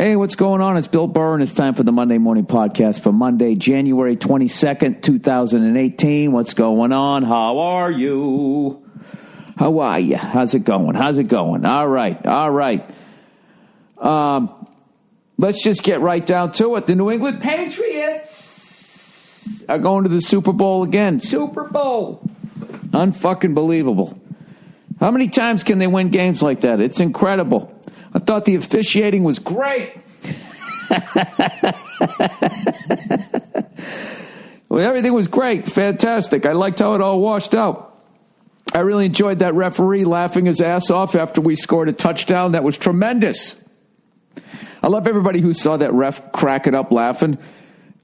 Hey, what's going on? It's Bill Burr, and it's time for the Monday Morning Podcast for Monday, January 22nd, 2018. What's going on? How are you? How are you? How's it going? All right. Let's just get right down to it. The New England Patriots are going to the Super Bowl again. Super Bowl. Unfucking believable. How many times can they win games like that? It's incredible. I thought the officiating was great. Well, everything was great. Fantastic. I liked how it all washed out. I really enjoyed that referee laughing his ass off after we scored a touchdown. That was tremendous. I love everybody who saw that ref crack it up laughing,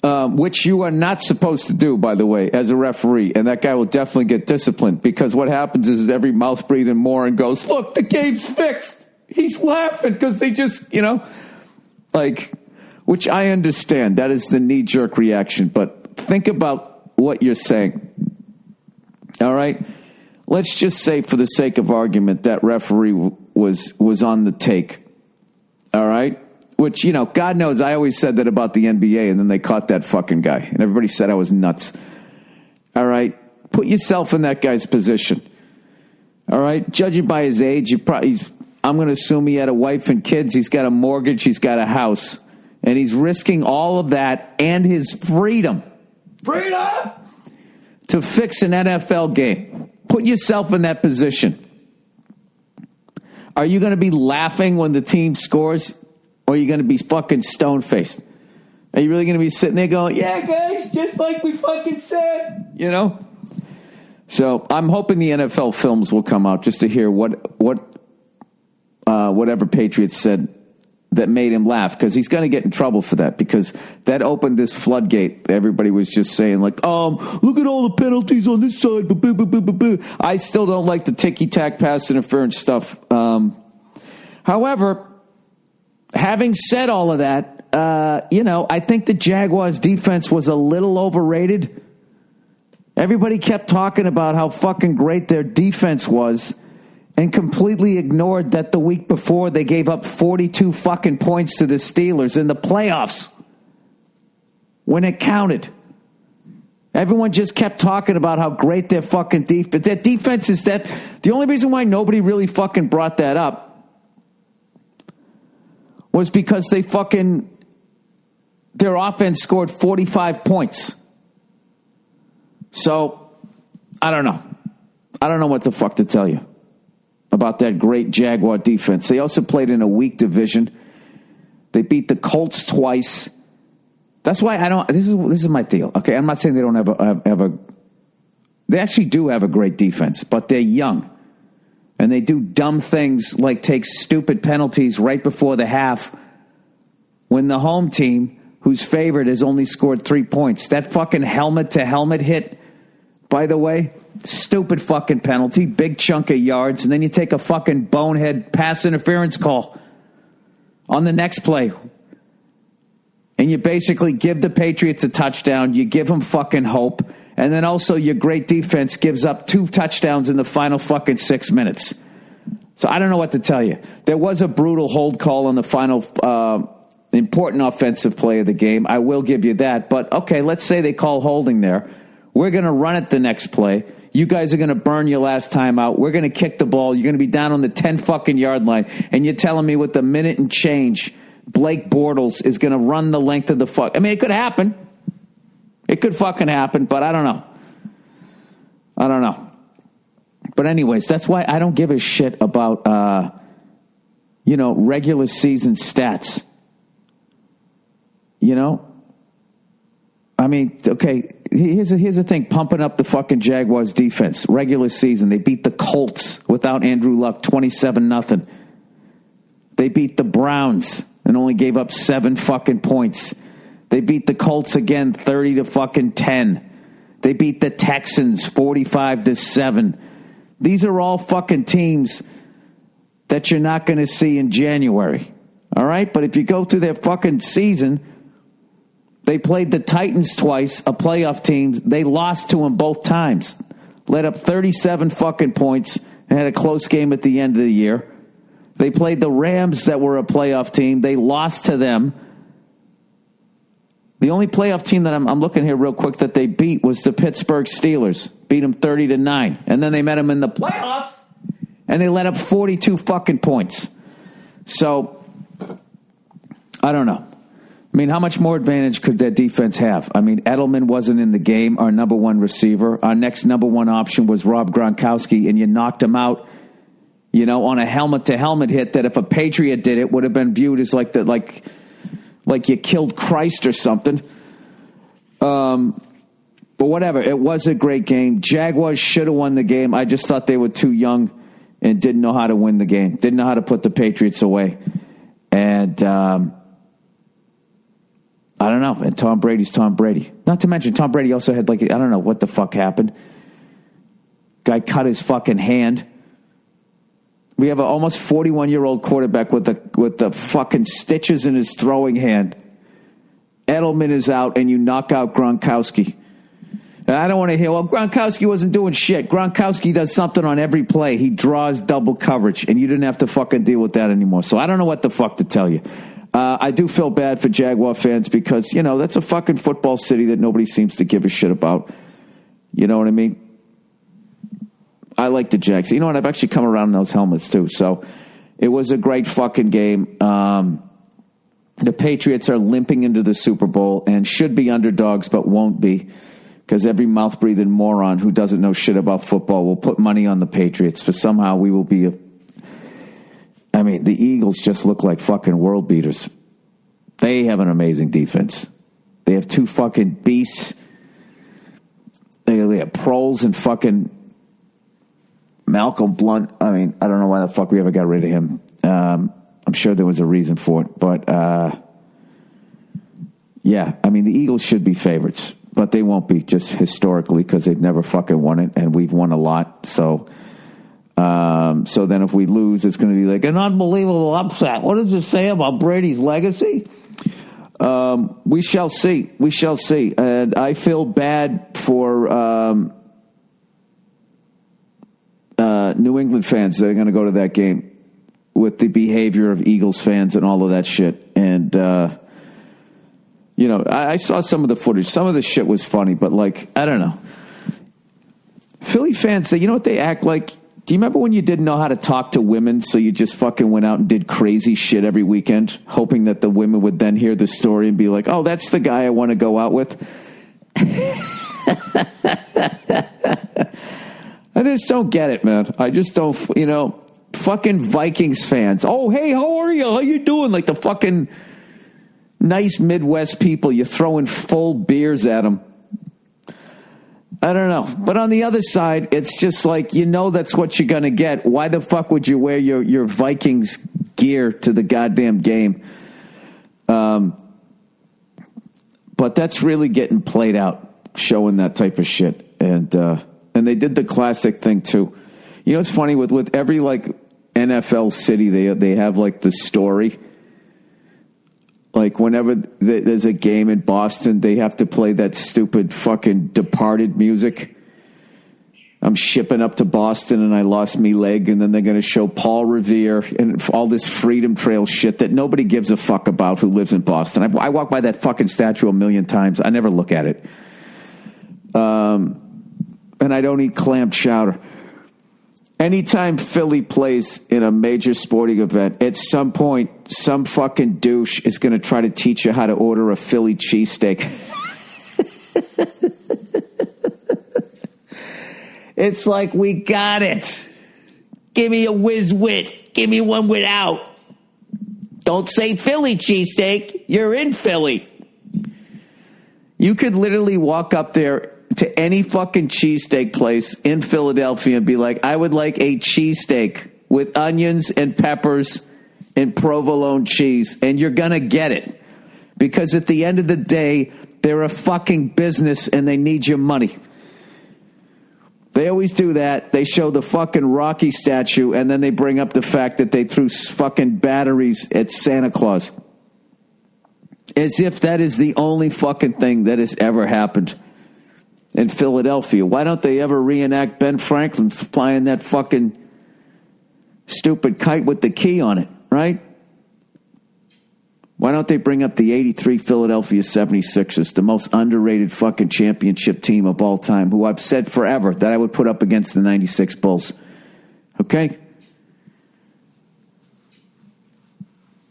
which you are not supposed to do, by the way, as a referee. And that guy will definitely get disciplined, because what happens is every mouth breathing moron goes, look, the game's fixed. He's laughing because they just, which I understand. That is the knee-jerk reaction. But think about what you're saying. All right? Let's just say, for the sake of argument, that referee was on the take. All right? Which, God knows, I always said that about the NBA, and then they caught that fucking guy. And everybody said I was nuts. All right? Put yourself in that guy's position. All right? Judging by his age, I'm going to assume he had a wife and kids. He's got a mortgage. He's got a house. And he's risking all of that and his freedom to fix an NFL game. Put yourself in that position. Are you going to be laughing when the team scores, or are you going to be fucking stone-faced? Are you really going to be sitting there going, yeah, guys, just like we fucking said, So I'm hoping the NFL films will come out just to hear whatever Patriots said that made him laugh, because he's going to get in trouble for that, because that opened this floodgate. Everybody was just saying, look at all the penalties on this side. I still don't like the ticky-tack pass interference stuff. However, having said all of that, I think the Jaguars' defense was a little overrated. Everybody kept talking about how fucking great their defense was, and completely ignored that the week before they gave up 42 fucking points to the Steelers in the playoffs when it counted. Everyone just kept talking about how great their fucking defense. Their defense is that. The only reason why nobody really fucking brought that up was because their offense scored 45 points. So, I don't know. I don't know what the fuck to tell you about that great Jaguar defense. They also played in a weak division. They beat the Colts twice. That's why I don't. This is my deal. Okay, I'm not saying they don't have a. They actually do have a great defense, but they're young, and they do dumb things like take stupid penalties right before the half, when the home team, who's favored, has only scored 3 points. That fucking helmet to helmet hit, by the way. Stupid fucking penalty, big chunk of yards, and then you take a fucking bonehead pass interference call on the next play. And you basically give the Patriots a touchdown, you give them fucking hope, and then also your great defense gives up 2 touchdowns in the final fucking 6 minutes. So I don't know what to tell you. There was a brutal hold call on the final important offensive play of the game. I will give you that. But, okay, let's say they call holding there. We're going to run it the next play. You guys are going to burn your last time out. We're going to kick the ball. You're going to be down on the 10 fucking yard line. And you're telling me with the minute and change, Blake Bortles is going to run the length of the fuck. I mean, it could happen. It could fucking happen, but I don't know. But anyways, that's why I don't give a shit about, regular season stats. I mean, okay, here's the thing, pumping up the fucking Jaguars defense. Regular season, they beat the Colts without Andrew Luck 27-0. They beat the Browns and only gave up 7 fucking points. They beat the Colts again 30-10. They beat the Texans 45-7. These are all fucking teams that you're not going to see in January. All right? But if you go through their fucking season, they played the Titans twice, a playoff team. They lost to them both times. Let up 37 fucking points and had a close game at the end of the year. They played the Rams that were a playoff team. They lost to them. The only playoff team that I'm looking here real quick that they beat was the Pittsburgh Steelers. Beat them 30-9. And then they met them in the playoffs, and they let up 42 fucking points. So, I don't know. I mean, how much more advantage could their defense have? I mean, Edelman wasn't in the game, our number one receiver. Our next number one option was Rob Gronkowski, and you knocked him out, on a helmet-to-helmet hit that if a Patriot did it would have been viewed as like you killed Christ or something. But whatever, it was a great game. Jaguars should have won the game. I just thought they were too young and didn't know how to win the game. Didn't know how to put the Patriots away. And I don't know. And Tom Brady's Tom Brady. Not to mention, Tom Brady also had I don't know what the fuck happened. Guy cut his fucking hand. We have an almost 41-year-old quarterback with the fucking stitches in his throwing hand. Edelman is out, and you knock out Gronkowski. And I don't want to hear, well, Gronkowski wasn't doing shit. Gronkowski does something on every play. He draws double coverage, and you didn't have to fucking deal with that anymore. So I don't know what the fuck to tell you. I do feel bad for Jaguar fans because, that's a fucking football city that nobody seems to give a shit about. You know what I mean? I like the Jags. You know what? I've actually come around in those helmets, too. So it was a great fucking game. The Patriots are limping into the Super Bowl and should be underdogs, but won't be because every mouth-breathing moron who doesn't know shit about football will put money on the Patriots for somehow we will be the Eagles just look like fucking world beaters. They have an amazing defense. They have two fucking beasts. They have Proles and fucking Malcolm Blunt. I don't know why the fuck we ever got rid of him. I'm sure there was a reason for it. But, the Eagles should be favorites. But they won't be just historically because they've never fucking won it. And we've won a lot. So then if we lose, it's going to be like an unbelievable upset. What does it say about Brady's legacy? We shall see. We shall see. And I feel bad for New England fans that are going to go to that game with the behavior of Eagles fans and all of that shit. And, I saw some of the footage. Some of the shit was funny, but I don't know. Philly fans, you know what they act like? Do you remember when you didn't know how to talk to women, so you just fucking went out and did crazy shit every weekend, hoping that the women would then hear the story and be like, oh, that's the guy I want to go out with? I just don't get it, man. I just don't, fucking Vikings fans. Oh, hey, how are you? How you doing? Like the fucking nice Midwest people. You're throwing full beers at them. I don't know. But on the other side, it's just that's what you're going to get. Why the fuck would you wear your Vikings gear to the goddamn game? But that's really getting played out, showing that type of shit. And they did the classic thing, too. It's funny, with every, NFL city, they have, the story. Whenever there's a game in Boston, they have to play that stupid fucking Departed music. I'm shipping up to Boston and I lost me leg, and then they're going to show Paul Revere and all this Freedom Trail shit that nobody gives a fuck about who lives in Boston. I walk by that fucking statue a million times. I never look at it. And I don't eat clam chowder. Anytime Philly plays in a major sporting event, at some point, some fucking douche is going to try to teach you how to order a Philly cheesesteak. It's like, we got it. Give me a whiz wit. Give me one without. Don't say Philly cheesesteak. You're in Philly. You could literally walk up there to any fucking cheesesteak place in Philadelphia and be like, I would like a cheesesteak with onions and peppers and provolone cheese. And you're going to get it. Because at the end of the day, they're a fucking business and they need your money. They always do that. They show the fucking Rocky statue and then they bring up the fact that they threw fucking batteries at Santa Claus. As if that is the only fucking thing that has ever happened in Philadelphia. Why don't they ever reenact Ben Franklin flying that fucking stupid kite with the key on it, right? Why don't they bring up the 83 Philadelphia 76ers, the most underrated fucking championship team of all time, who I've said forever that I would put up against the 96 Bulls. Okay?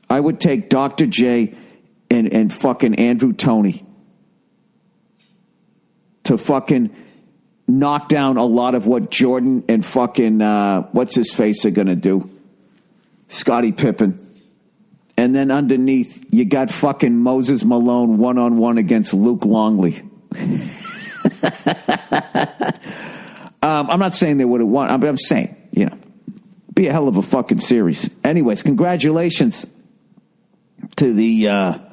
I would take Dr. J and fucking Andrew Toney to fucking knock down a lot of what Jordan and fucking, what's his face are going to do. Scottie Pippen. And then underneath, you got fucking Moses Malone one-on-one against Luke Longley. I'm not saying they would have won. I'm saying, be a hell of a fucking series. Anyways, congratulations to the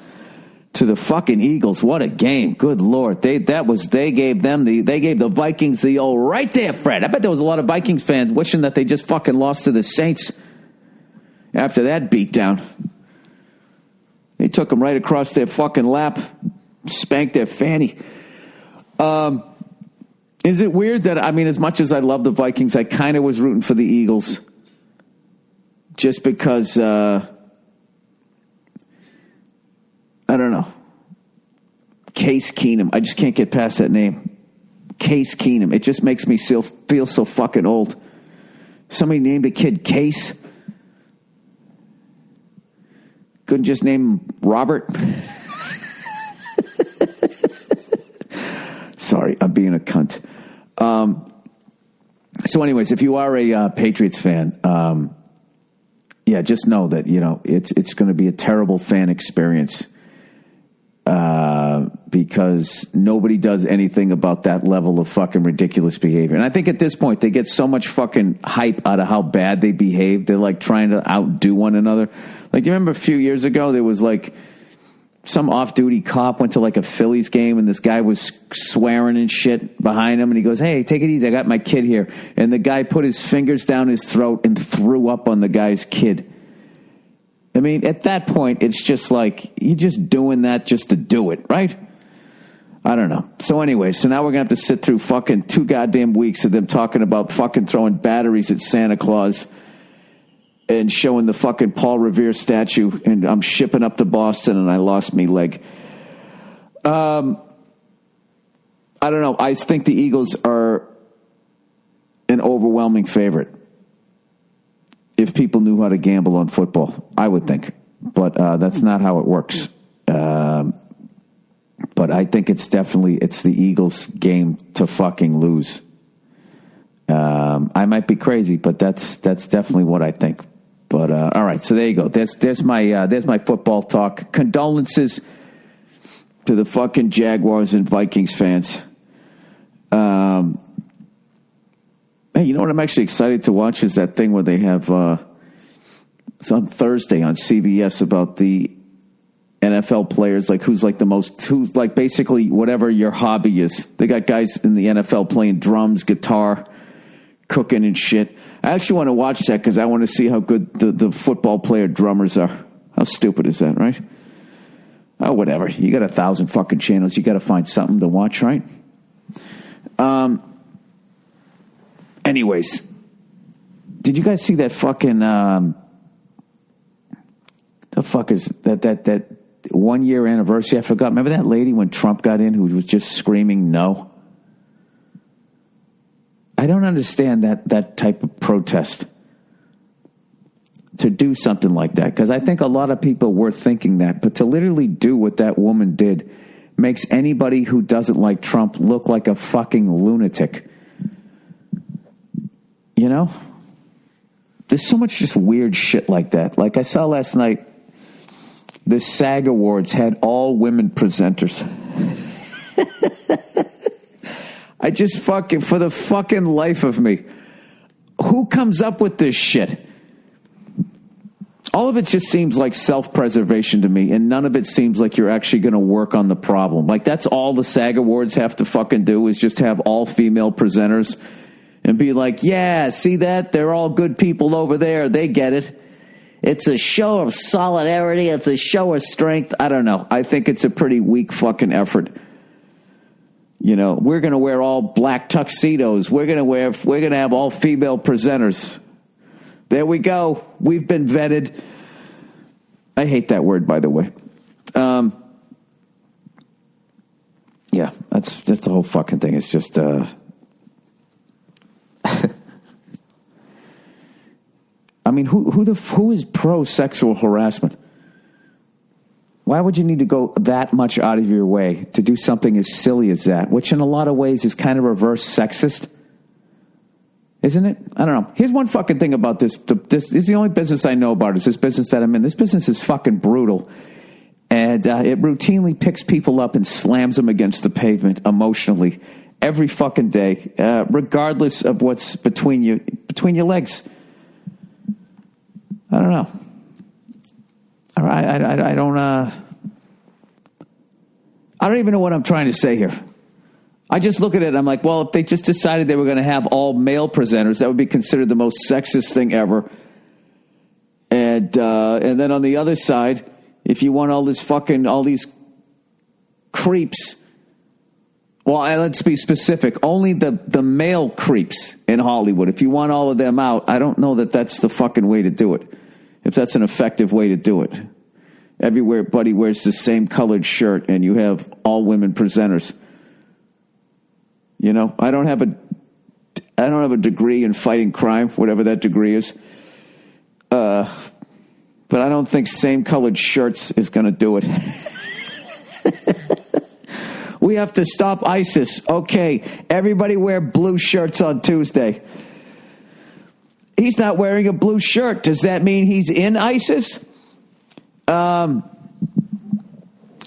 fucking Eagles. What a game. Good Lord. They gave the Vikings the old right there, Fred. I bet there was a lot of Vikings fans wishing that they just fucking lost to the Saints after that beatdown. They took them right across their fucking lap, spanked their fanny. Is it weird that, as much as I love the Vikings, I kind of was rooting for the Eagles just because, I don't know. Case Keenum. I just can't get past that name. Case Keenum. It just makes me feel so fucking old. Somebody named a kid Case. Couldn't just name him Robert? Sorry, I'm being a cunt. So anyways, if you are a Patriots fan, just know that, it's going to be a terrible fan experience because nobody does anything about that level of fucking ridiculous behavior. And I think at this point, they get so much fucking hype out of how bad they behave. They're like trying to outdo one another. Like, you remember a few years ago, there was like some off-duty cop went to like a Phillies game and this guy was swearing and shit behind him and he goes, "Hey, take it easy, I got my kid here." And the guy put his fingers down his throat and threw up on the guy's kid. At that point, it's just like, you're just doing that just to do it, right? I don't know. So anyway, now we're going to have to sit through fucking 2 goddamn weeks of them talking about fucking throwing batteries at Santa Claus and showing the fucking Paul Revere statue, and I'm shipping up to Boston and I lost me leg. I don't know. I think the Eagles are an overwhelming favorite. If people knew how to gamble on football, I would think. But that's not how it works. But I think it's the Eagles' game to fucking lose. I might be crazy, but that's definitely what I think. But all right, so there you go. There's my football talk. Condolences to the fucking Jaguars and Vikings fans. Hey, you know what I'm actually excited to watch is that thing where they have it's on Thursday on CBS about the NFL players, like who's basically whatever your hobby is. They got guys in the NFL playing drums, guitar, cooking and shit. I actually want to watch that because I want to see how good the football player drummers are. How stupid is that, right? Oh, whatever. You got 1,000 fucking channels. You got to find something to watch, right? Anyways, did you guys see that fucking the fuck is that 1 year anniversary? I forgot. Remember that lady when Trump got in who was just screaming no? I don't understand that type of protest to do something like that, because I think a lot of people were thinking that, but to literally do what that woman did makes anybody who doesn't like Trump look like a fucking lunatic. You know? There's so much just weird shit like that. Like I saw last night, the SAG Awards had all women presenters. I just fucking, for the fucking life of me, who comes up with this shit? All of it just seems like self-preservation to me, and none of it seems like you're actually going to work on the problem. Like, that's all the SAG Awards have to fucking do, is just have all female presenters and be like, yeah, see that? They're all good people over there. They get it. It's a show of solidarity. It's a show of strength. I don't know. I think it's a pretty weak fucking effort. You know, we're going to wear all black tuxedos. We're going to have all female presenters. There we go. We've been vetted. I hate that word, by the way. Yeah, that's just the whole fucking thing. It's just, I mean, who is pro sexual harassment? Why would you need to go that much out of your way to do something as silly as that, which in a lot of ways is kind of reverse sexist? Isn't it? I don't know. Here's one fucking thing about this. This is the only business I know about is this business that I'm in. This business is fucking brutal. And it routinely picks people up and slams them against the pavement emotionally every fucking day, regardless of what's between your legs. I don't know. I don't even know what I'm trying to say here. I just look at it and I'm like, well, if they just decided they were going to have all male presenters, that would be considered the most sexist thing ever. And then on the other side, if you want all these creeps, well, let's be specific. Only the male creeps in Hollywood. If you want all of them out, I don't know that that's the fucking way to do it. If that's an effective way to do it. Everybody wears the same colored shirt and you have all women presenters. You know, I don't have a degree in fighting crime, whatever that degree is. But I don't think same-colored shirts is going to do it. We have to stop ISIS. Okay, everybody wear blue shirts on Tuesday. He's not wearing a blue shirt. Does that mean he's in ISIS?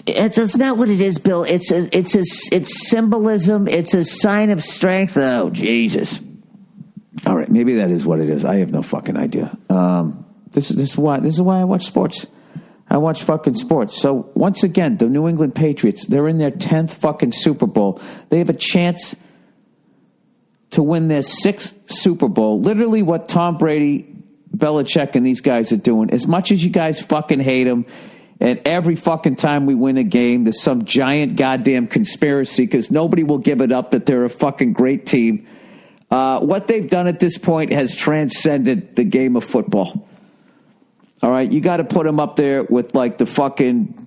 It's not what it is, Bill. It's symbolism. It's a sign of strength. Oh, Jesus. All right, maybe that is what it is. I have no fucking idea. This is why I watch sports. I watch fucking sports. So once again, the New England Patriots, they're in their 10th fucking Super Bowl. They have a chance to win their 6th Super Bowl. Literally what Tom Brady, Belichick, and these guys are doing. As much as you guys fucking hate them, and every fucking time we win a game, there's some giant goddamn conspiracy because nobody will give it up that they're a fucking great team. What they've done at this point has transcended the game of football. All right, you got to put them up there with like the fucking,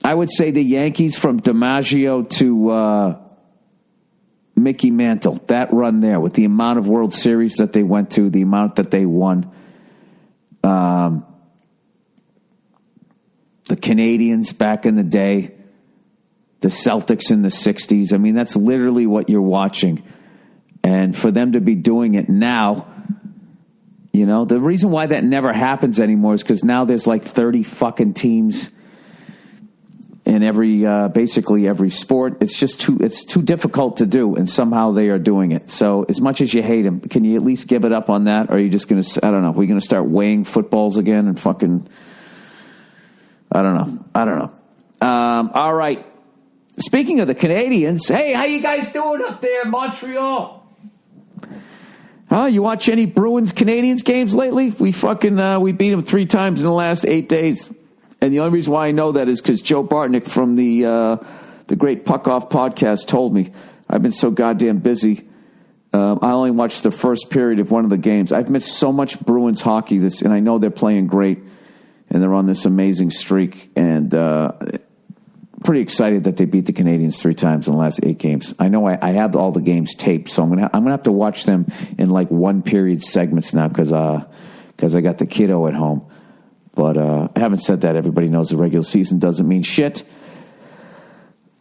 I would say the Yankees from DiMaggio to Mickey Mantle. That run there with the amount of World Series that they went to, the amount that they won. The Canadians back in the day, the Celtics in the 60s. I mean, that's literally what you're watching. And for them to be doing it now, you know, the reason why that never happens anymore is because now there's like 30 fucking teams in basically every sport. It's just too difficult to do, and somehow they are doing it. So as much as you hate them, can you at least give it up on that? Or are you just going to, I don't know, we're going to start weighing footballs again and fucking, I don't know. All right. Speaking of the Canadians, hey, how you guys doing up there in Montreal? Huh? You watch any Bruins-Canadians games lately? We beat them 3 times in the last 8 days. And the only reason why I know that is because Joe Bartnick from the Great Puck Off podcast told me. I've been so goddamn busy. I only watched the first period of one of the games. I've missed so much Bruins hockey, and I know they're playing great, and they're on this amazing streak, and pretty excited that they beat the Canadians 3 times in the last 8 games. I know I have all the games taped, so I'm gonna have to watch them in like 1 period segments now because I got the kiddo at home. But having said that, everybody knows the regular season doesn't mean shit.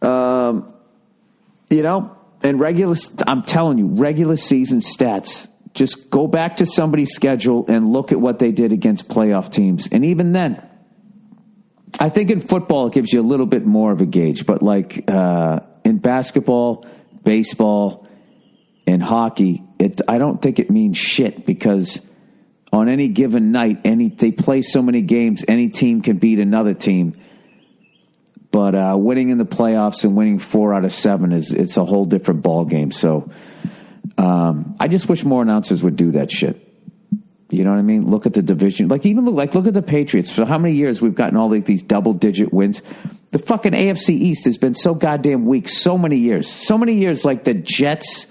You know, and I'm telling you, regular season stats. Just go back to somebody's schedule and look at what they did against playoff teams, and even then. I think in football it gives you a little bit more of a gauge, but like in basketball, baseball, and hockey, I don't think it means shit because on any given night, they play so many games, any team can beat another team. But winning in the playoffs and winning 4 out of 7 it's a whole different ball game. So I just wish more announcers would do that shit. You know what I mean? Look at the division. Look at the Patriots. For how many years we've gotten all these double-digit wins? The fucking AFC East has been so goddamn weak so many years. So many years like the Jets,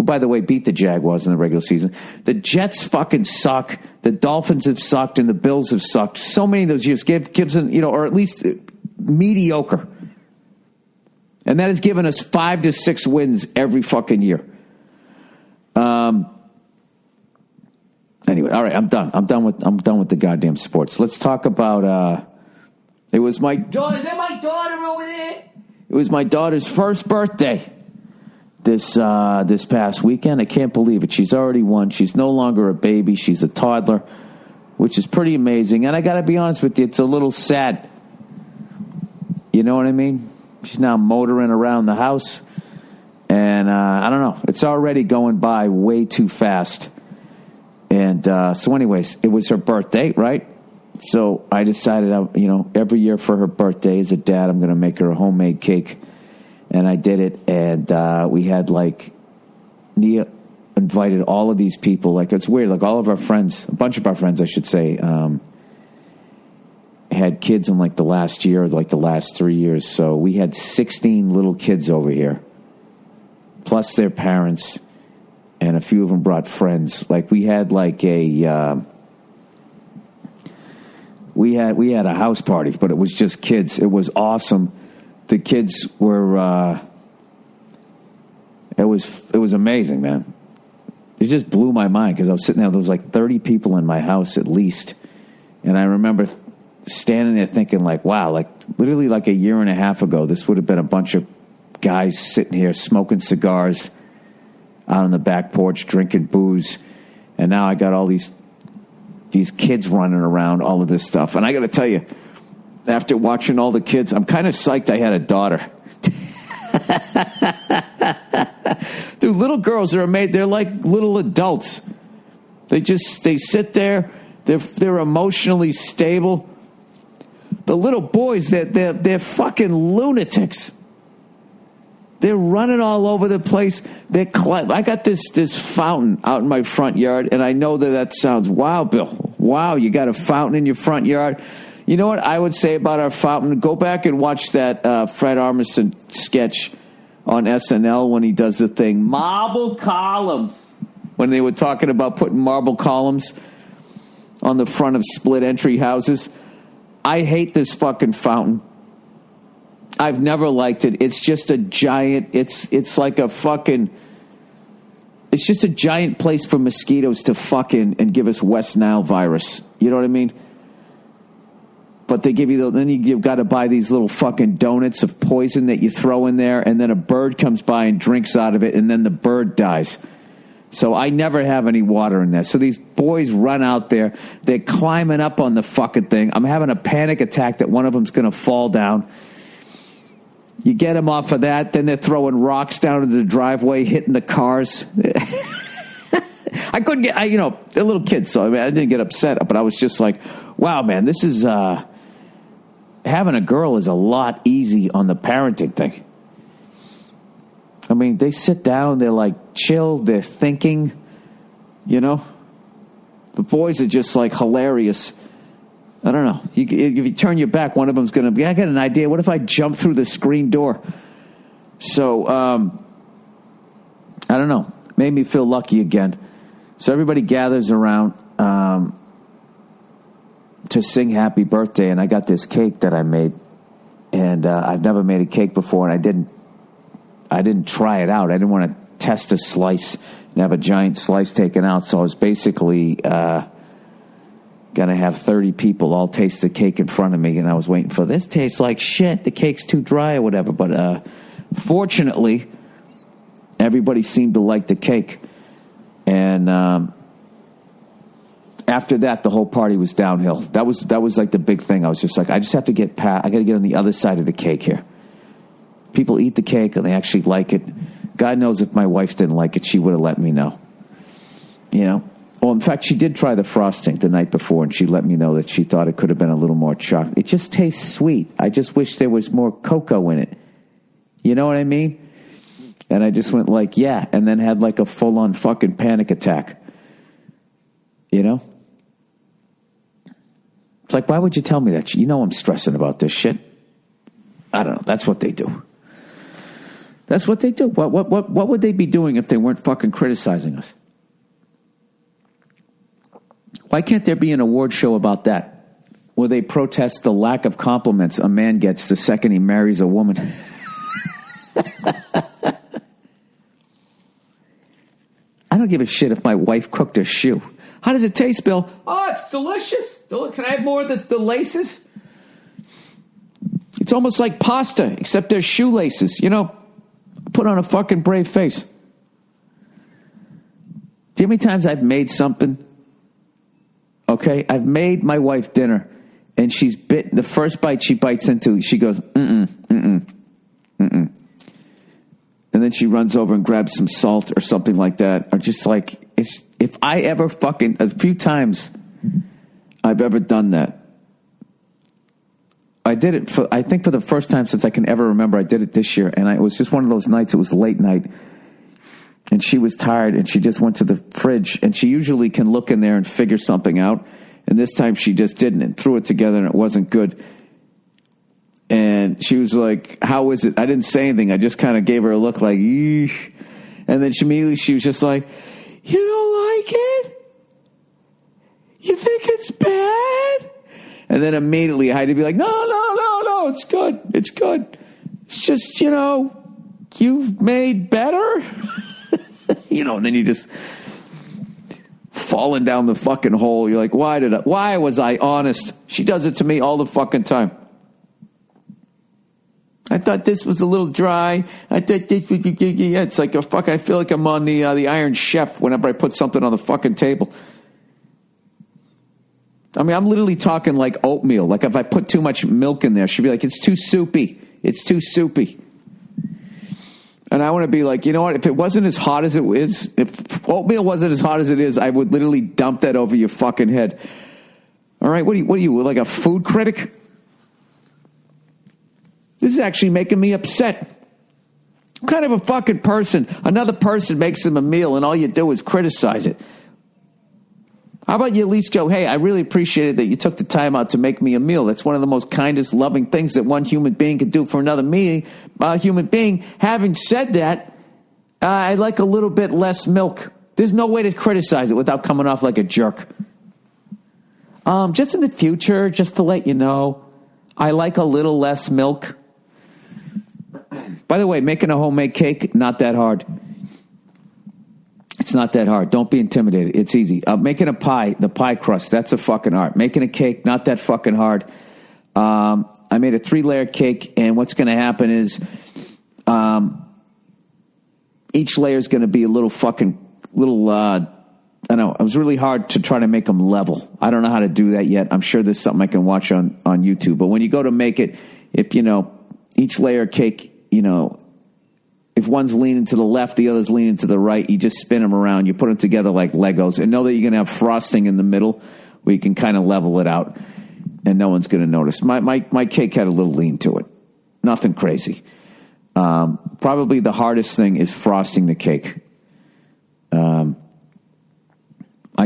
who, by the way, beat the Jaguars in the regular season. The Jets fucking suck. The Dolphins have sucked, and the Bills have sucked. So many of those years. Gibson, or at least mediocre. And that has given us 5 to 6 wins every fucking year. Anyway, all right, I'm done. I'm done with the goddamn sports. Let's talk about. It was my daughter. Is that my daughter over there? It was my daughter's first birthday this past weekend. I can't believe it. She's already 1. She's no longer a baby. She's a toddler, which is pretty amazing. And I got to be honest with you, it's a little sad. You know what I mean? She's now motoring around the house. And I don't know. It's already going by way too fast. And so anyways, it was her birthday, right? So I decided, every year for her birthday as a dad, I'm going to make her a homemade cake. And I did it. And we had Nia invited all of these people. It's weird. All of our friends, a bunch of our friends, I should say, had kids in the last year, the last 3 years. So we had 16 little kids over here, plus their parents, and a few of them brought friends. We had we had a house party, but it was just kids. It was awesome. The kids were it was amazing, man. It just blew my mind because I was sitting there. There was 30 people in my house at least, and I remember standing there thinking wow, literally a year and a half ago, this would have been a bunch of guys sitting here smoking cigars out on the back porch, drinking booze. And now I got all these kids running around, all of this stuff. And I got to tell you, after watching all the kids, I'm kind of psyched I had a daughter. Dude, little girls are amazing. They're like little adults. They sit there. They're emotionally stable. The little boys, they're fucking lunatics. They're running all over the place. I got this fountain out in my front yard, and I know that sounds, wow, Bill. Wow, you got a fountain in your front yard. You know what I would say about our fountain? Go back and watch that Fred Armisen sketch on SNL when he does the thing, marble columns, when they were talking about putting marble columns on the front of split entry houses. I hate this fucking fountain. I've never liked it. It's just a giant, it's like a fucking, it's just a giant place for mosquitoes to fuck in and give us West Nile virus. You know what I mean? But they give you, then you've got to buy these little fucking donuts of poison that you throw in there, and then a bird comes by and drinks out of it, and then the bird dies. So I never have any water in there. So these boys run out there. They're climbing up on the fucking thing. I'm having a panic attack that one of them's going to fall down. You get them off of that. Then they're throwing rocks down into the driveway, hitting the cars. I couldn't get, they're little kids, so I didn't get upset. But I was just like, wow, man, this is, having a girl is a lot easy on the parenting thing. I mean, they sit down, they're chill, they're thinking, The boys are just hilarious. I don't know. If you turn your back, one of them's going to be, I got an idea. What if I jump through the screen door? So, I don't know. Made me feel lucky again. So everybody gathers around to sing happy birthday, and I got this cake that I made. And I've never made a cake before, and I didn't try it out. I didn't want to test a slice and have a giant slice taken out. So I was basically going to have 30 people all taste the cake in front of me. And I was waiting for this tastes like shit. The cake's too dry or whatever. But fortunately, everybody seemed to like the cake. And after that, the whole party was downhill. That was the big thing. I was just I just have to get past. I got to get on the other side of the cake here. People eat the cake and they actually like it. God knows if my wife didn't like it, she would have let me know. Well, in fact, she did try the frosting the night before, and she let me know that she thought it could have been a little more chocolate. It just tastes sweet. I just wish there was more cocoa in it. You know what I mean? And I just went yeah, and then had a full-on fucking panic attack. It's why would you tell me that? I'm stressing about this shit. I don't know. That's what they do. That's what they do. What would they be doing if they weren't fucking criticizing us? Why can't there be an award show about that? Where they protest the lack of compliments a man gets the second he marries a woman. I don't give a shit if my wife cooked a shoe. How does it taste, Bill? Oh, it's delicious. Can I have more of the laces? It's almost like pasta, except there's shoelaces. You know, put on a fucking brave face. Do you know how many times I've made something? Okay, I've made my wife dinner, and she's bit the first bite she bites into. She goes, and then she runs over and grabs some salt or something like that, or just like if I ever fucking a few times I've ever done that. I did it I think for the first time since I can ever remember. I did it this year, and it was just one of those nights. It was late night. And she was tired, and she just went to the fridge, and she usually can look in there and figure something out. And this time she just didn't and threw it together, and it wasn't good. And she was like, how is it? I didn't say anything. I just kind of gave her a look like, eesh. And then she was just like, you don't like it? You think it's bad? And then immediately I had to be like, no, it's good. It's good. It's just, you've made better. And then you just falling down the fucking hole. You're like, why was I honest? She does it to me all the fucking time. I thought this was a little dry. I thought this was, it's like I feel like I'm on the Iron Chef whenever I put something on the fucking table. I mean, I'm literally talking like oatmeal. Like if I put too much milk in there, she'd be like, it's too soupy. It's too soupy. And I want to be like, you know what? If it wasn't as hot as it is, if oatmeal wasn't as hot as it is, I would literally dump that over your fucking head. All right? What are you, like a food critic? This is actually making me upset. I'm kind of a fucking person. Another person makes them a meal, and all you do is criticize it. How about you at least go, hey, I really appreciated that you took the time out to make me a meal. That's one of the most kindest, loving things that one human being could do for another human being. Having said that, I like a little bit less milk. There's no way to criticize it without coming off like a jerk. Just in the future, just to let you know, I like a little less milk. By the way, making a homemade cake, not that hard. It's not that hard. Don't be intimidated. It's easy. Making a pie, the pie crust, that's a fucking art. Making a cake, not that fucking hard. I made a 3-layer cake, and what's going to happen is each layer is going to be a little, I don't know. It was really hard to try to make them level. I don't know how to do that yet. I'm sure there's something I can watch on YouTube. But when you go to make it, if, each layer of cake, if one's leaning to the left, the other's leaning to the right, you just spin them around. You put them together like Legos. And know that you're going to have frosting in the middle where you can kind of level it out. And no one's going to notice. My cake had a little lean to it. Nothing crazy. Probably the hardest thing is frosting the cake. I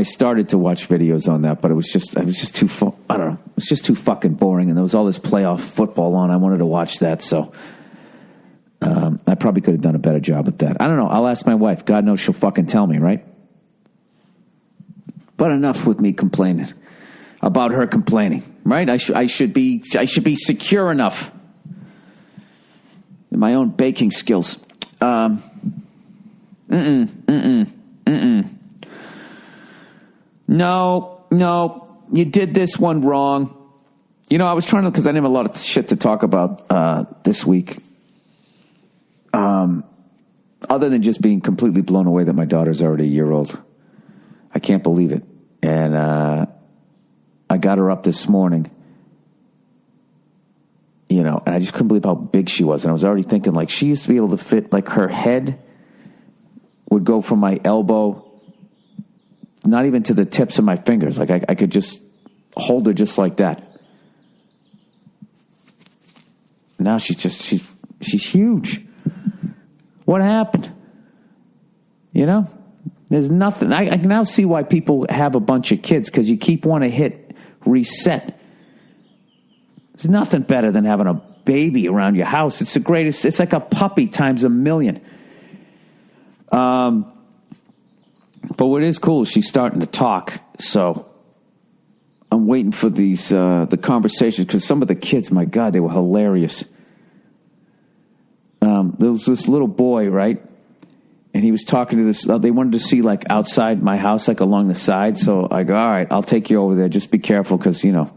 started to watch videos on that, but it was just too, I don't know. It was just too fucking boring. And there was all this playoff football on. I wanted to watch that, so... I probably could have done a better job at that. I don't know. I'll ask my wife. God knows she'll fucking tell me, right? But enough with me complaining about her complaining, right? I should be secure enough in my own baking skills. No, you did this one wrong. I was trying to, because I didn't have a lot of shit to talk about this week. Other than just being completely blown away that my daughter's already a year old. I can't believe it. And I got her up this morning, and I just couldn't believe how big she was. And I was already thinking, like, she used to be able to fit, like, her head would go from my elbow, not even to the tips of my fingers. Like, I could just hold her just like that. Now she's huge. What happened? There's nothing. I can now see why people have a bunch of kids, because you keep wanting to hit reset. There's nothing better than having a baby around your house. It's the greatest. It's like a puppy times a million. But what is cool is she's starting to talk. So I'm waiting for these the conversations, because some of the kids, my God, they were hilarious. There was this little boy, right? And he was talking to this. They wanted to see like outside my house, like along the side. So I go, all right, I'll take you over there. Just be careful, because, you know,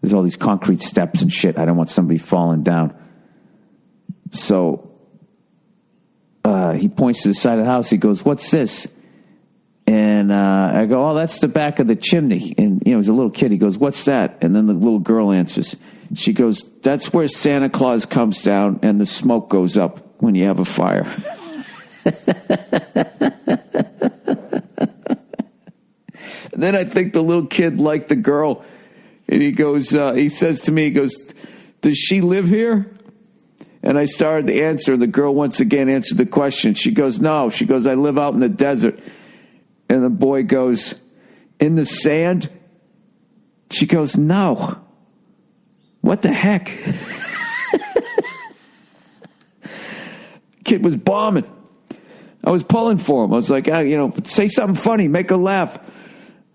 there's all these concrete steps and shit. I don't want somebody falling down. So he points to the side of the house. He goes, what's this? And I go, oh, that's the back of the chimney. And, you know, he's a little kid. He goes, what's that? And then the little girl answers. She goes, that's where Santa Claus comes down and the smoke goes up when you have a fire. And then I think the little kid liked the girl. And he goes, he says to me, he goes, does she live here? And I started to answer. The girl once again answered the question. She goes, no. She goes, I live out in the desert. And the boy goes, in the sand? She goes, no. What the heck? Kid was bombing. I was pulling for him. I was like, you know, say something funny, make her laugh.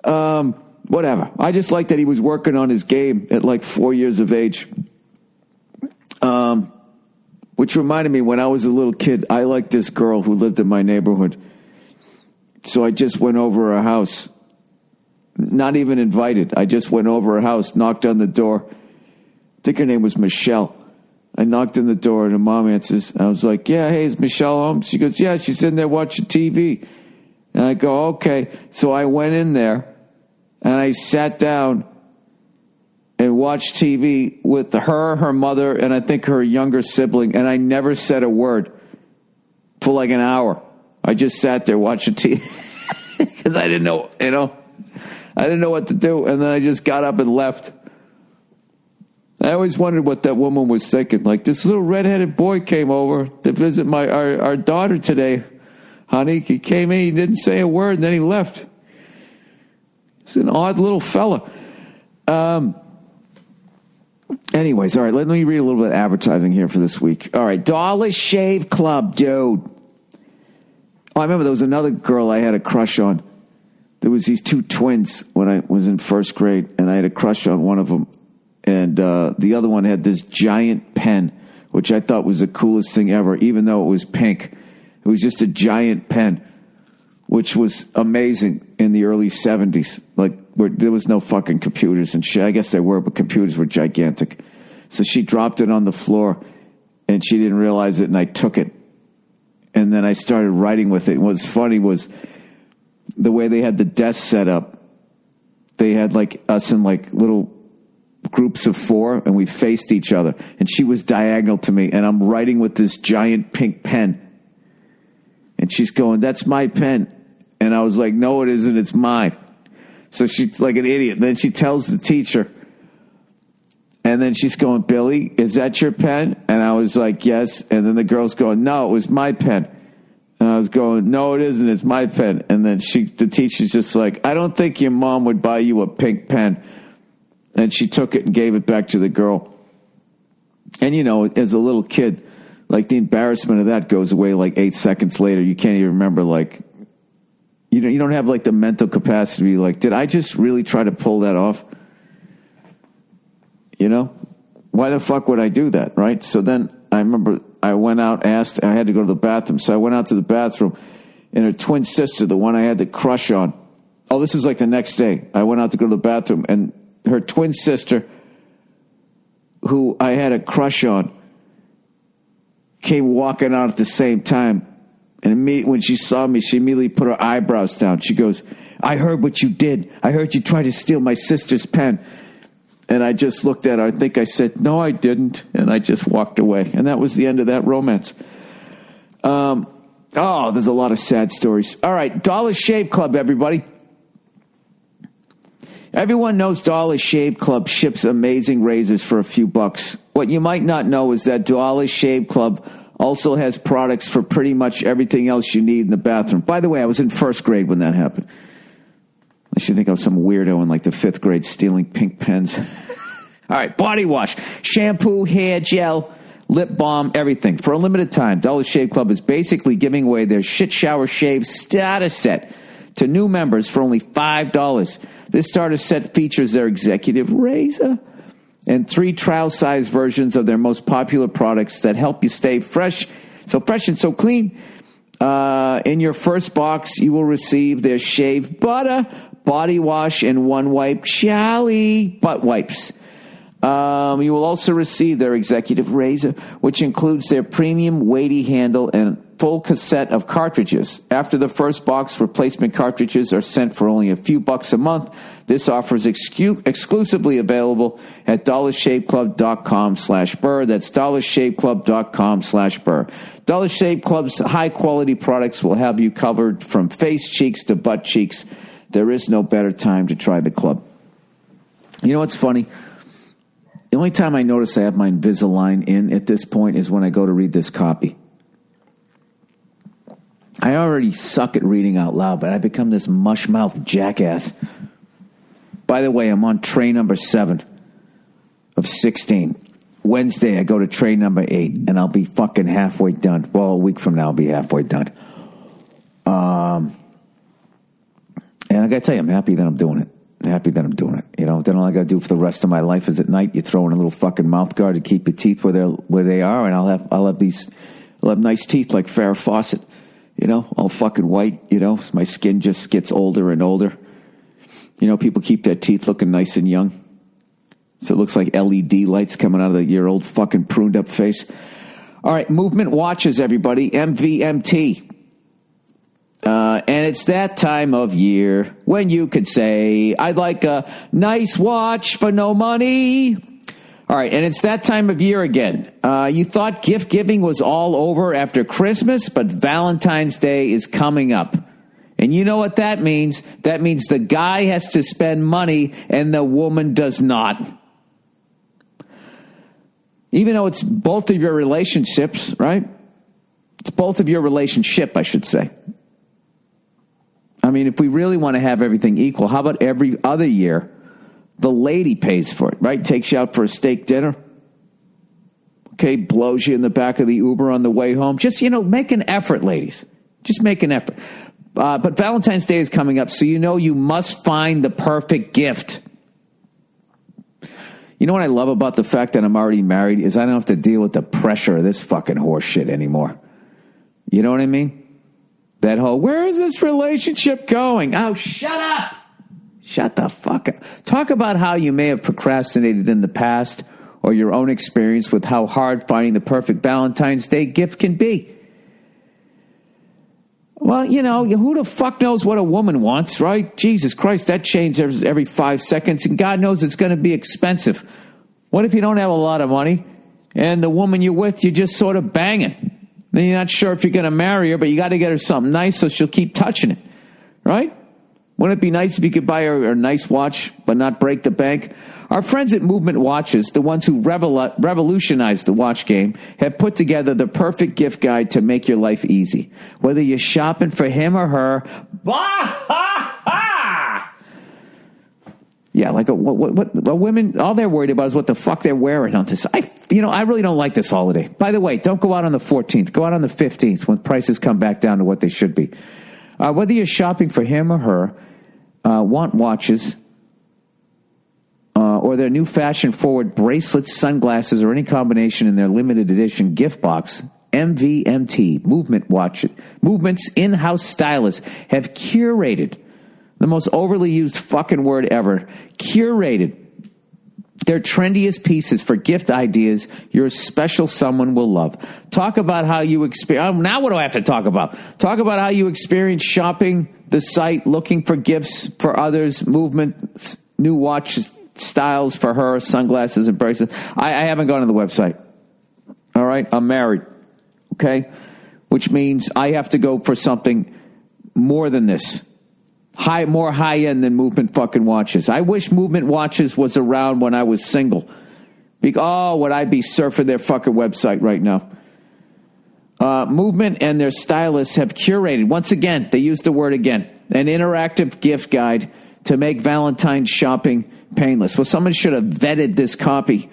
Whatever. I just liked that he was working on his game at like 4 years of age. Which reminded me, when I was a little kid, I liked this girl who lived in my neighborhood. So I just went over her house. Not even invited. I just went over her house, knocked on the door. I think her name was Michelle. I knocked on the door and her mom answers. I was like, yeah, hey, is Michelle home? She goes, yeah, she's in there watching TV. And I go, okay. So I went in there and I sat down and watched TV with her mother, and I think her younger sibling, and I never said a word for like an hour. I just sat there watching TV because I didn't know, you know, I didn't know what to do. And then I just got up and left. I always wondered what that woman was thinking. Like, this little redheaded boy came over to visit our daughter today. Honey, he came in, he didn't say a word, and then he left. He's an odd little fella. Anyways, all right, let me read a little bit of advertising here for this week. All right, Dollar Shave Club, dude. Oh, I remember there was another girl I had a crush on. There was these two twins when I was in first grade, and I had a crush on one of them. And the other one had this giant pen, which I thought was the coolest thing ever, even though it was pink. It was just a giant pen, which was amazing in the early 70s. Like, where there was no fucking computers and shit. I guess there were, but computers were gigantic. So she dropped it on the floor, and she didn't realize it, and I took it. And then I started writing with it. And what's funny was the way they had the desk set up. They had like us in like little groups of 4, and we faced each other. And she was diagonal to me, and I'm writing with this giant pink pen. And she's going, that's my pen. And I was like, no, it isn't. It's mine. So she's like an idiot. Then she tells the teacher. And then she's going, Billy, is that your pen? And I was like, yes. And then the girl's going, no, it was my pen. And I was going, no, it isn't. It's my pen. And then the teacher's just like, I don't think your mom would buy you a pink pen. And she took it and gave it back to the girl. And, you know, as a little kid, like the embarrassment of that goes away like 8 seconds later. You can't even remember, like, you don't have like the mental capacity to be like, did I just really try to pull that off? You know, why the fuck would I do that? Right. So then I remember I went out, asked, I had to go to the bathroom. So I went out to the bathroom, and her twin sister, the one I had the crush on. Oh, this was like the next day. I went out to go to the bathroom, and her twin sister, who I had a crush on, came walking out at the same time. And when she saw me, she immediately put her eyebrows down. She goes, I heard what you did. I heard you tried to steal my sister's pen. And I just looked at her. I think I said, no, I didn't. And I just walked away. And that was the end of that romance. There's a lot of sad stories. All right, Dollar Shave Club, everybody. Everyone knows Dollar Shave Club ships amazing razors for a few bucks. What you might not know is that Dollar Shave Club also has products for pretty much everything else you need in the bathroom. By the way, I was in first grade when that happened. I should think I was some weirdo in like the 5th grade stealing pink pens. All right, body wash, shampoo, hair gel, lip balm, everything. For a limited time, Dollar Shave Club is basically giving away their shit shower shave starter set to new members for only $5. This starter set features their executive razor and 3 trial-size versions of their most popular products that help you stay fresh and so clean. In your first box, you will receive their shave butter, body wash, and one wipe Charlie butt wipes. You will also receive their executive razor, which includes their premium weighty handle and full cassette of cartridges. After the first box, replacement cartridges are sent for only a few bucks a month. This offer is exclusively available at dollarshaveclub.com/Burr. That's dollarshaveclub.com/Burr. Dollar Shave Club's high-quality products will have you covered from face cheeks to butt cheeks. There is no better time to try the club. You know what's funny? The only time I notice I have my Invisalign in at this point is when I go to read this copy. I already suck at reading out loud, but I become this mush-mouthed jackass. By the way, I'm on tray number 7 of 16. Wednesday, I go to tray number 8, and I'll be fucking halfway done. Well, a week from now, I'll be halfway done. And I got to tell you, I'm happy that I'm doing it. You know, then all I got to do for the rest of my life is at night, you throw in a little fucking mouth guard to keep your teeth where they are, and I'll have nice teeth like Farrah Fawcett. You know, all fucking white, you know, my skin just gets older and older. You know, people keep their teeth looking nice and young. So it looks like LED lights coming out of your old fucking pruned up face. All right, Movement Watches, everybody, MVMT. And it's that time of year when you could say, I'd like a nice watch for no money. All right, and it's that time of year again. You thought gift giving was all over after Christmas, but Valentine's Day is coming up. And you know what that means? That means the guy has to spend money and the woman does not. Even though it's both of your relationships, right? It's both of your relationship, I should say. I mean, if we really want to have everything equal, how about every other year, the lady pays for it, right? Takes you out for a steak dinner. Okay, blows you in the back of the Uber on the way home. Just, you know, make an effort, ladies. Just make an effort. But Valentine's Day is coming up, so you know you must find the perfect gift. You know what I love about the fact that I'm already married is I don't have to deal with the pressure of this fucking horse shit anymore. You know what I mean? That whole, where is this relationship going? Oh, shut up. Shut the fuck up. Talk about how you may have procrastinated in the past or your own experience with how hard finding the perfect Valentine's Day gift can be. Well, you know, who the fuck knows what a woman wants, right? Jesus Christ, that changes every 5 seconds, and God knows it's going to be expensive. What if you don't have a lot of money and the woman you're with, you're just sort of banging? Then you're not sure if you're going to marry her, but you got to get her something nice so she'll keep touching it, right? Wouldn't it be nice if you could buy her a nice watch but not break the bank? Our friends at Movement Watches, the ones who revolutionized the watch game, have put together the perfect gift guide to make your life easy. Whether you're shopping for him or her, yeah, like what women, all they're worried about is what the fuck they're wearing on this. I really don't like this holiday. By the way, don't go out on the 14th. Go out on the 15th when prices come back down to what they should be. Whether you're shopping for him or her, want watches, or their new fashion-forward bracelets, sunglasses, or any combination in their limited edition gift box, MVMT, Movement's in-house stylists have curated, the most overly used fucking word ever, curated their trendiest pieces for gift ideas your special someone will love. Talk about how you experience... Now what do I have to talk about? Talk about how you experience shopping the site, looking for gifts for others, Movement's new watch styles for her, sunglasses and bracelets. I haven't gone to the website. All right? I'm married. Okay? Which means I have to go for something more than this. More high-end than Movement fucking watches. I wish Movement Watches was around when I was single. Would I be surfing their fucking website right now. Movement and their stylists have curated, once again, they used the word again, an interactive gift guide to make Valentine's shopping painless. Well, someone should have vetted this copy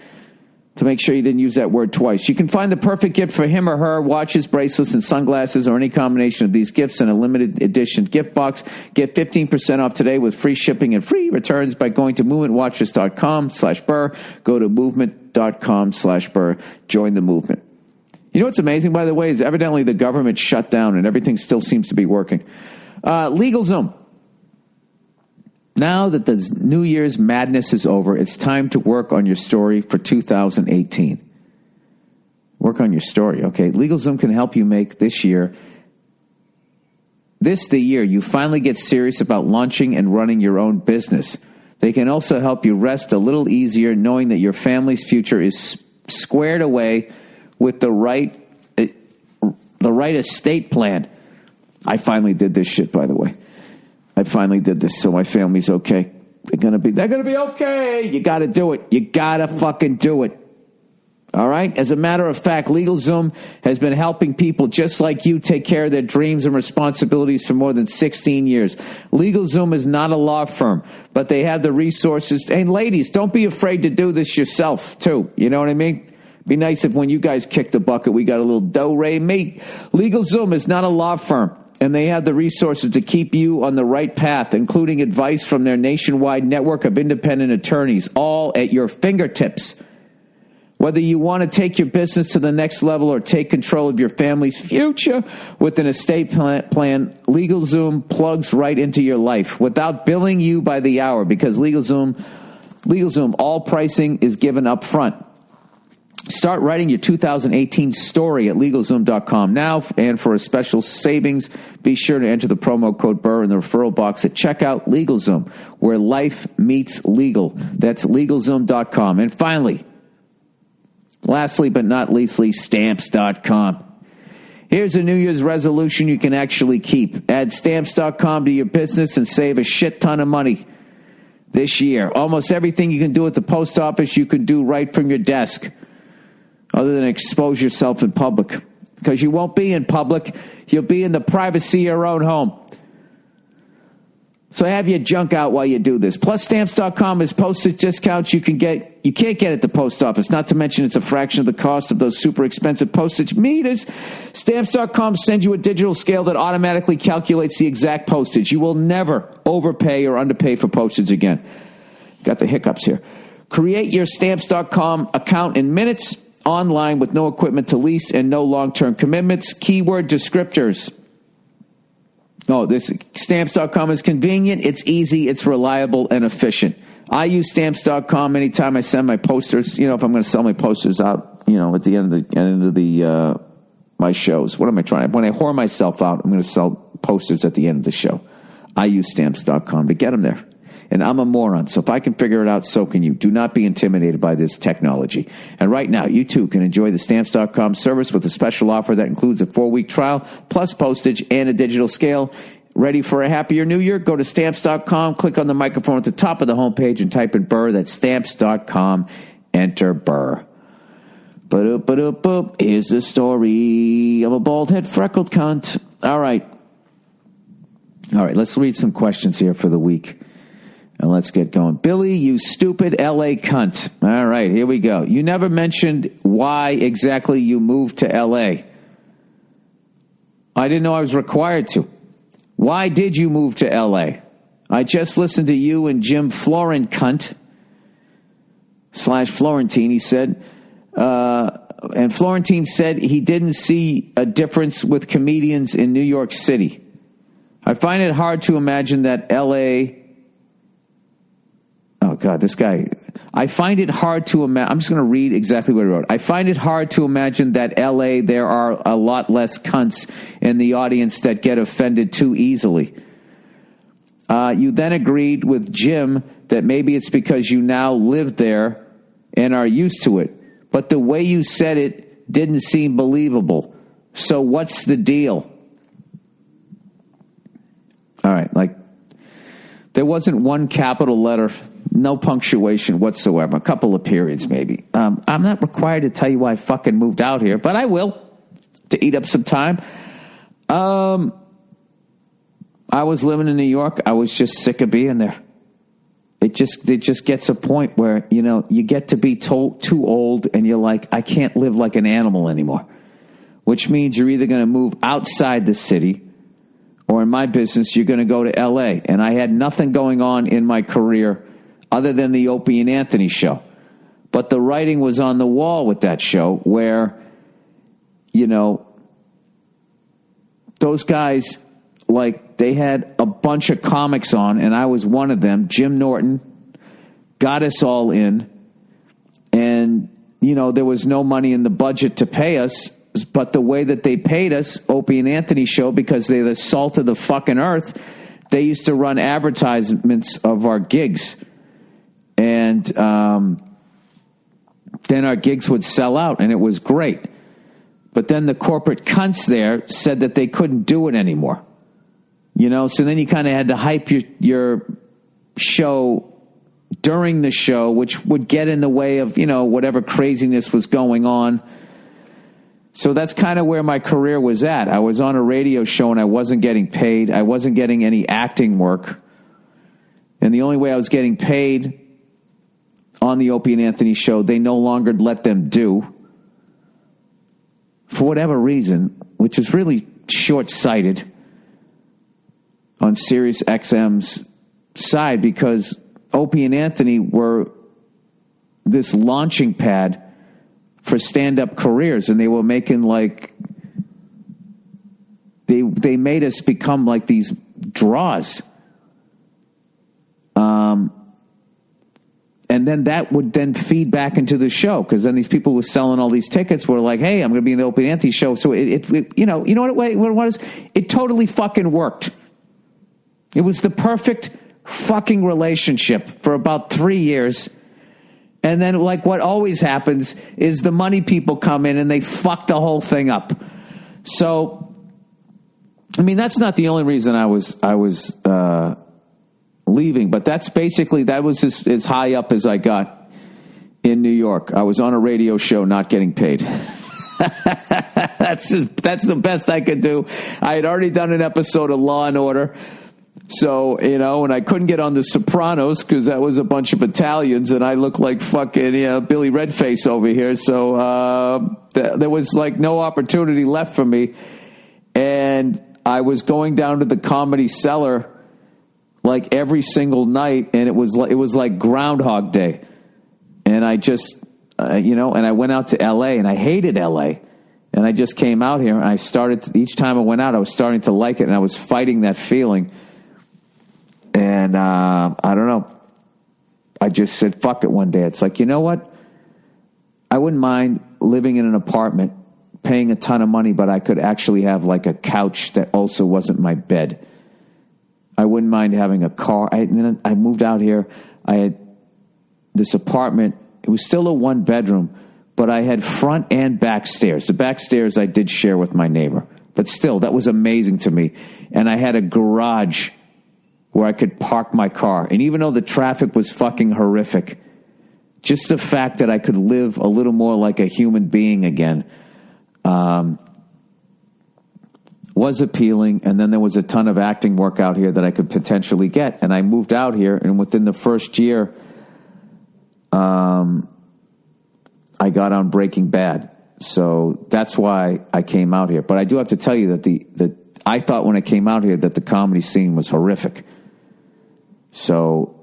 to make sure you didn't use that word twice. You can find the perfect gift for him or her: watches, bracelets, and sunglasses, or any combination of these gifts in a limited edition gift box. Get 15% off today with free shipping and free returns by going to movementwatches.com/Burr. Go to movement.com/Burr. Join the movement. You know what's amazing, by the way, is evidently the government shut down and everything still seems to be working. LegalZoom. Now that the New Year's madness is over, it's time to work on your story for 2018. Work on your story, okay? LegalZoom can help you make this the year you finally get serious about launching and running your own business. They can also help you rest a little easier knowing that your family's future is squared away with the right estate plan. I finally did this shit, by the way. I finally did this, so my family's okay. They're gonna be okay. You gotta do it. You gotta fucking do it. All right? As a matter of fact, LegalZoom has been helping people just like you take care of their dreams and responsibilities for more than 16 years. LegalZoom is not a law firm, but they have the resources. And ladies, don't be afraid to do this yourself, too. You know what I mean? Be nice if when you guys kick the bucket, we got a little do-re-mi. LegalZoom is not a law firm, and they have the resources to keep you on the right path, including advice from their nationwide network of independent attorneys, all at your fingertips. Whether you want to take your business to the next level or take control of your family's future with an estate plan, LegalZoom plugs right into your life without billing you by the hour, because LegalZoom, all pricing is given up front. Start writing your 2018 story at LegalZoom.com now, and for a special savings, be sure to enter the promo code Burr in the referral box at checkout. LegalZoom, where life meets legal. That's LegalZoom.com. And finally, lastly but not leastly, Stamps.com. Here's a New Year's resolution you can actually keep. Add Stamps.com to your business and save a shit ton of money this year. Almost everything you can do at the post office, you can do right from your desk, other than expose yourself in public. Because you won't be in public. You'll be in the privacy of your own home. So have your junk out while you do this. Plus, Stamps.com is postage discounts you can't get at the post office. Not to mention it's a fraction of the cost of those super expensive postage meters. Stamps.com sends you a digital scale that automatically calculates the exact postage. You will never overpay or underpay for postage again. Got the hiccups here. Create your Stamps.com account in minutes, online with no equipment to lease and no long-term commitments. Keyword descriptors. This Stamps.com is convenient, it's easy, it's reliable, and efficient. I use Stamps.com anytime I send my posters. If I'm going to sell my posters out, at the end of the my shows. What am I trying? When I whore myself out, I'm going to sell posters at the end of the show. I use Stamps.com to get them there. And I'm a moron, so if I can figure it out, so can you. Do not be intimidated by this technology. And right now, you too can enjoy the Stamps.com service with a special offer that includes a 4-week trial, plus postage and a digital scale. Ready for a happier new year? Go to Stamps.com, click on the microphone at the top of the homepage, and type in Burr. That's Stamps.com. Enter Burr. Ba-doop-ba-doop-boop. Here's the story of a bald-head freckled cunt. All right, let's read some questions here for the week. And let's get going. Billy, you stupid L.A. cunt. All right, here we go. You never mentioned why exactly you moved to L.A. I didn't know I was required to. Why did you move to L.A.? I just listened to you and Jim Florin cunt. /Florentine, he said. And Florentine said he didn't see a difference with comedians in New York City. I find it hard to imagine that L.A. Oh, God, this guy. I find it hard to imagine. I'm just going to read exactly what he wrote. I find it hard to imagine that L.A. there are a lot less cunts in the audience that get offended too easily. You then agreed with Jim that maybe it's because you now live there and are used to it. But the way you said it didn't seem believable. So what's the deal? All right, there wasn't one capital letter, no punctuation whatsoever, a couple of periods maybe. I'm not required to tell you why I fucking moved out here, but I will, to eat up some time. I was living in New York. I was just sick of being there. it just gets a point where, you get to be too old and you're like, I can't live like an animal anymore, which means you're either going to move outside the city, or in my business, you're going to go to L.A. And I had nothing going on in my career other than the Opie and Anthony show. But the writing was on the wall with that show where, those guys, like, they had a bunch of comics on, and I was one of them. Jim Norton got us all in. And, there was no money in the budget to pay us. But the way that they paid us, Opie and Anthony show, because they're the salt of the fucking earth, they used to run advertisements of our gigs. And then our gigs would sell out, and it was great. But then the corporate cunts there said that they couldn't do it anymore. So then you kind of had to hype your show during the show, which would get in the way of, whatever craziness was going on. So that's kind of where my career was at. I was on a radio show and I wasn't getting paid. I wasn't getting any acting work. And the only way I was getting paid on the Opie and Anthony show, they no longer let them do. For whatever reason, which is really short-sighted on Sirius XM's side, because Opie and Anthony were this launching pad for stand-up careers, and they were making they made us become like these draws. And then that would then feed back into the show, because then these people who were selling all these tickets were like, hey, I'm going to be in the Opie and Anthony show. So it you know what it was? It totally fucking worked. It was the perfect fucking relationship for about 3 years. And then, like, what always happens is the money people come in and they fuck the whole thing up. So, I mean, that's not the only reason I was leaving, but that was as high up as I got in New York. I was on a radio show not getting paid. That's the best I could do. I had already done an episode of Law and Order. So, and I couldn't get on The Sopranos because that was a bunch of Italians and I looked like fucking Billy Redface over here. So there was like no opportunity left for me. And I was going down to the Comedy Cellar like every single night, and it was like Groundhog Day. And I just, and I went out to L.A., and I hated L.A., and I just came out here, and I started, each time I went out, I was starting to like it, and I was fighting that feeling. And I don't know. I just said, fuck it one day. It's like, you know what? I wouldn't mind living in an apartment, paying a ton of money, but I could actually have like a couch that also wasn't my bed. I wouldn't mind having a car. And then I moved out here. I had this apartment. It was still a one bedroom, but I had front and back stairs. The back stairs I did share with my neighbor, but still, that was amazing to me. And I had a garage where I could park my car. And even though the traffic was fucking horrific, just the fact that I could live a little more like a human being again was appealing. And then there was a ton of acting work out here that I could potentially get. And I moved out here, and within the first year, I got on Breaking Bad. So that's why I came out here. But I do have to tell you that I thought when I came out here that the comedy scene was horrific. So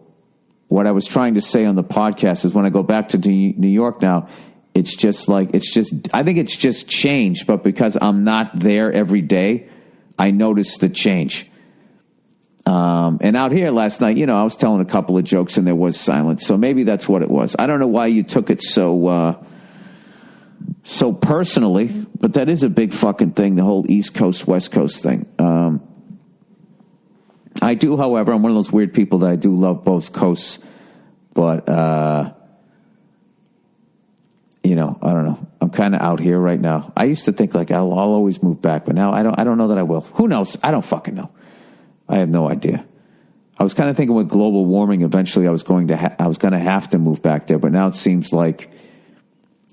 what I was trying to say on the podcast is when I go back to New York now, I think it's just changed, but because I'm not there every day, I notice the change. And out here last night, I was telling a couple of jokes and there was silence. So maybe that's what it was. I don't know why you took it so personally, but that is a big fucking thing, the whole East Coast, West Coast thing. I do, however, I'm one of those weird people that I do love both coasts, but, I don't know. I'm kind of out here right now. I used to think like I'll always move back, but now I don't know that I will. Who knows? I don't fucking know. I have no idea. I was kind of thinking with global warming, eventually I was going to have to move back there, but now it seems like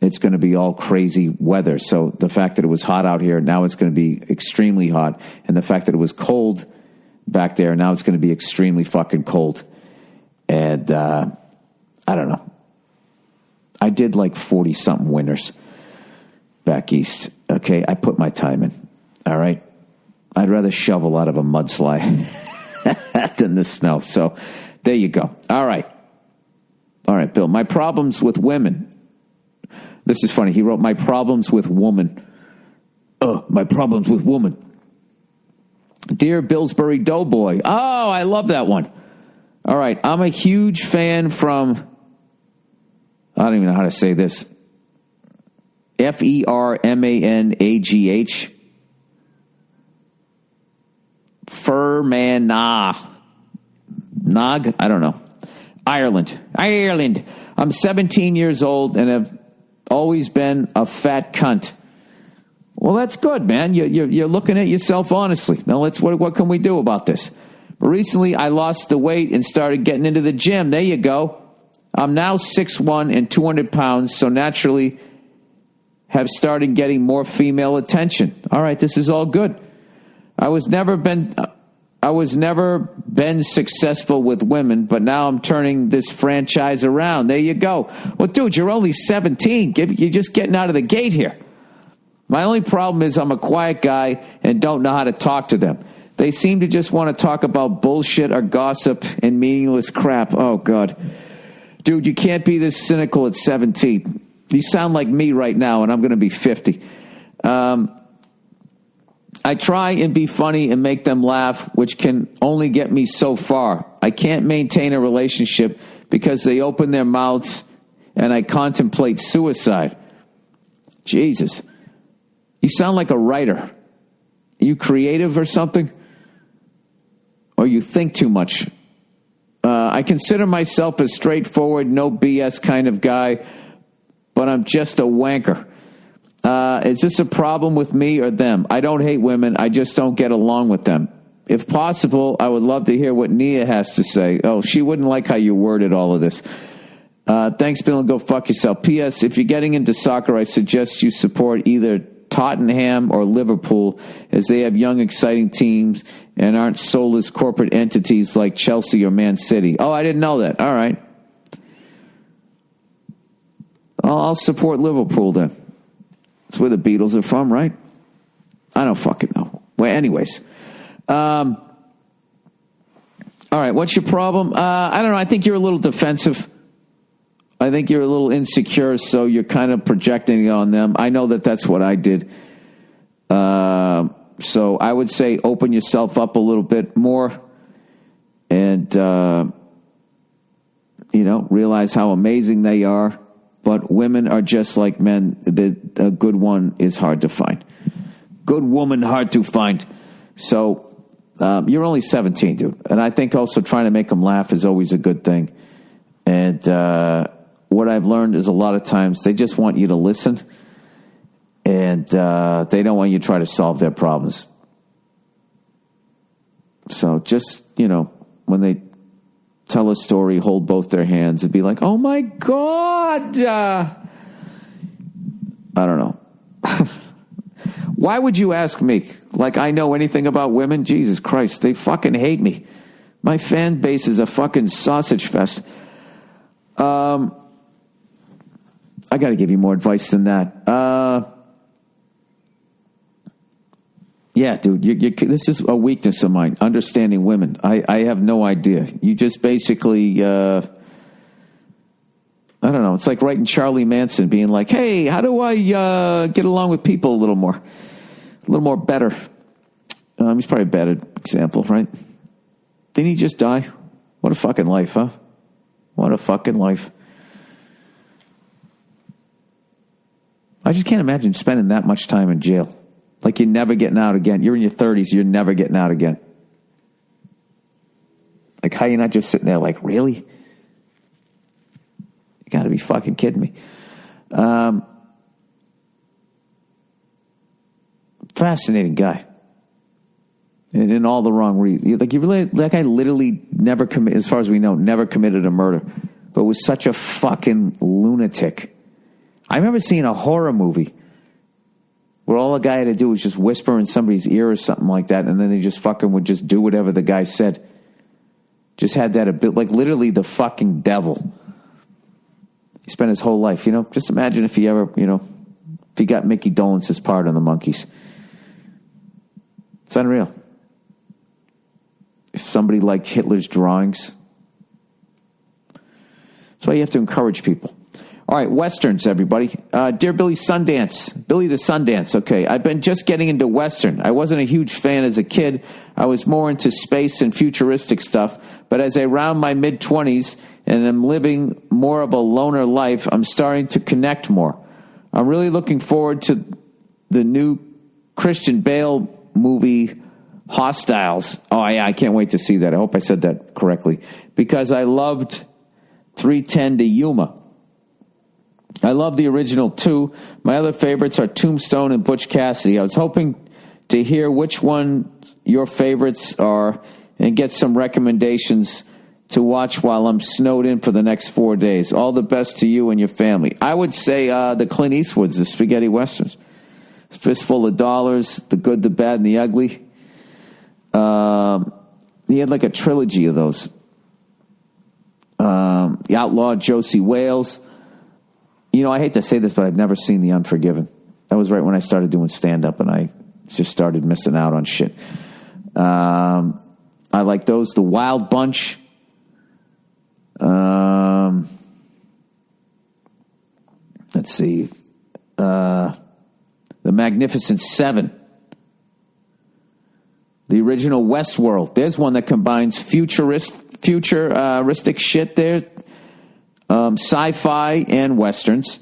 it's going to be all crazy weather. So the fact that it was hot out here, now it's going to be extremely hot. And the fact that it was cold back there, now it's going to be extremely fucking cold. And I don't know. I did like 40-something winters back east. Okay, I put my time in. All right? I'd rather shovel out of a mudslide than the snow. So there you go. All right, Bill. My problems with women. This is funny. He wrote, my problems with woman. My problems with woman. Dear Billsbury Doughboy. Oh, I love that one. All right. I'm a huge fan from, I don't even know how to say this. Fermanagh. Nog? I don't know. Ireland. I'm 17 years old and have always been a fat cunt. Well, that's good, man. You're looking at yourself honestly. Now, what can we do about this? But recently, I lost the weight and started getting into the gym. There you go. I'm now 6'1" and 200 pounds, so naturally have started getting more female attention. All right, this is all good. I was never been successful with women, but now I'm turning this franchise around. There you go. Well, dude, you're only 17. You're just getting out of the gate here. My only problem is I'm a quiet guy and don't know how to talk to them. They seem to just want to talk about bullshit or gossip and meaningless crap. Oh, God. Dude, you can't be this cynical at 17. You sound like me right now, and I'm going to be 50. I try and be funny and make them laugh, which can only get me so far. I can't maintain a relationship because they open their mouths and I contemplate suicide. Jesus. You sound like a writer. Are you creative or something? Or you think too much? I consider myself a straightforward, no BS kind of guy, but I'm just a wanker. Is this a problem with me or them? I don't hate women. I just don't get along with them. If possible, I would love to hear what Nia has to say. Oh, she wouldn't like how you worded all of this. Thanks, Bill, and go fuck yourself. P.S. If you're getting into soccer, I suggest you support either Tottenham or Liverpool, as they have young, exciting teams and aren't soulless corporate entities like Chelsea or Man City. Oh, I didn't know that. All right. I'll support Liverpool then. That's where the Beatles are from, right? I don't fucking know. Well, anyways. All right, what's your problem? I don't know. I think you're a little defensive. I think you're a little insecure, so you're kind of projecting it on them. I know that that's what I did. So I would say open yourself up a little bit more and, realize how amazing they are. But women are just like men. A good one is hard to find. Good woman, hard to find. So you're only 17, dude. And I think also trying to make them laugh is always a good thing. And what I've learned is a lot of times they just want you to listen. And they don't want you to try to solve their problems. So just, when they tell a story, hold both their hands and be like, oh my God. I don't know. Why would you ask me? Like I know anything about women? Jesus Christ, they fucking hate me. My fan base is a fucking sausage fest. I got to give you more advice than that. Yeah, dude, this is a weakness of mine, understanding women. I have no idea. You just basically, I don't know. It's like writing Charlie Manson being like, hey, how do I get along with people a little more better? He's probably a bad example, right? Didn't he just die? What a fucking life, huh? What a fucking life. I just can't imagine spending that much time in jail. Like you're never getting out again. You're in your 30s. You're never getting out again. Like how you're not just sitting there like, really? You got to be fucking kidding me. Fascinating guy. And in all the wrong reasons. Like that guy literally never as far as we know, never committed a murder. But was such a fucking lunatic. I remember seeing a horror movie where all the guy had to do was just whisper in somebody's ear or something like that, and then they just fucking would just do whatever the guy said. Just had that a bit, like literally the fucking devil. He spent his whole life, just imagine if he ever, if he got Mickey Dolenz' part on the Monkees. It's unreal. If somebody liked Hitler's drawings. That's why you have to encourage people. All right, Westerns, everybody. Dear Billy Sundance. Billy the Sundance, okay. I've been just getting into Western. I wasn't a huge fan as a kid. I was more into space and futuristic stuff. But as I round my mid-20s and am living more of a loner life, I'm starting to connect more. I'm really looking forward to the new Christian Bale movie, Hostiles. Oh, yeah, I can't wait to see that. I hope I said that correctly. Because I loved 3:10 to Yuma. I love the original too. My other favorites are Tombstone and Butch Cassidy. I was hoping to hear which one your favorites are and get some recommendations to watch while I'm snowed in for the next 4 days. All the best to you and your family. I would say the Clint Eastwoods, the spaghetti westerns. Fistful of Dollars, The Good, the Bad, and the Ugly. He had like a trilogy of those. The Outlaw, Josie Wales. I hate to say this, but I've never seen The Unforgiven. That was right when I started doing stand-up, and I just started missing out on shit. I like those. The Wild Bunch. Let's see. The Magnificent Seven. The original Westworld. There's one that combines futuristic shit there. Sci-fi and westerns.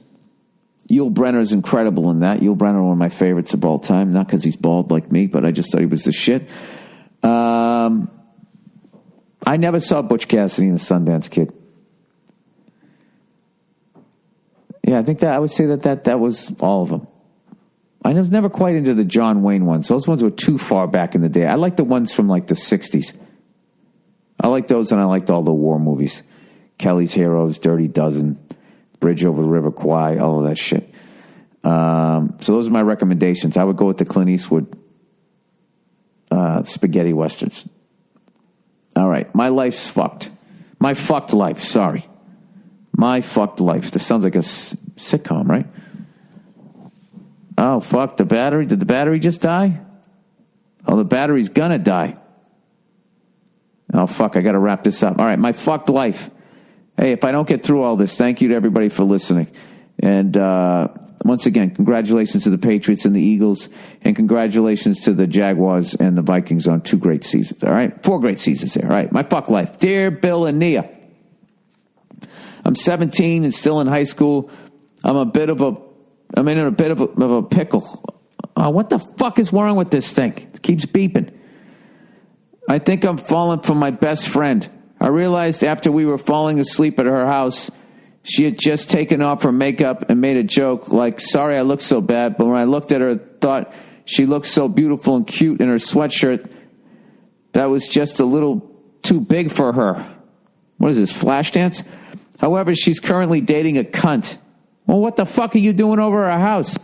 Yul Brynner is incredible in that. Yul Brynner, one of my favorites of all time. Not because he's bald like me, but I just thought he was the shit. I never saw Butch Cassidy and the Sundance Kid. Yeah, I think that I would say that was all of them. I was never quite into the John Wayne ones. Those ones were too far back in the day. I like the ones from like the 60s. I like those, and I liked all the war movies. Kelly's Heroes, Dirty Dozen, Bridge Over the River Kwai, all of that shit. So those are my recommendations. I would go with the Clint Eastwood spaghetti westerns. All right, my life's fucked. My fucked life, sorry. My fucked life. This sounds like a sitcom, right? Oh, fuck, the battery. Did the battery just die? Oh, the battery's gonna die. Oh, fuck, I gotta wrap this up. All right, my fucked life. Hey, if I don't get through all this, thank you to everybody for listening. And once again, congratulations to the Patriots and the Eagles, and congratulations to the Jaguars and the Vikings on 2 great seasons. All right? 4 great seasons there. All right, my fuck life. Dear Bill and Nia, I'm 17 and still in high school. I'm in a bit of a pickle. What the fuck is wrong with this thing? It keeps beeping. I think I'm falling for my best friend. I realized after we were falling asleep at her house, she had just taken off her makeup and made a joke like, sorry I look so bad, but when I looked at her, thought she looked so beautiful and cute in her sweatshirt that was just a little too big for her. What is this, Flashdance? However, she's currently dating a cunt. Well, what the fuck are you doing over her house?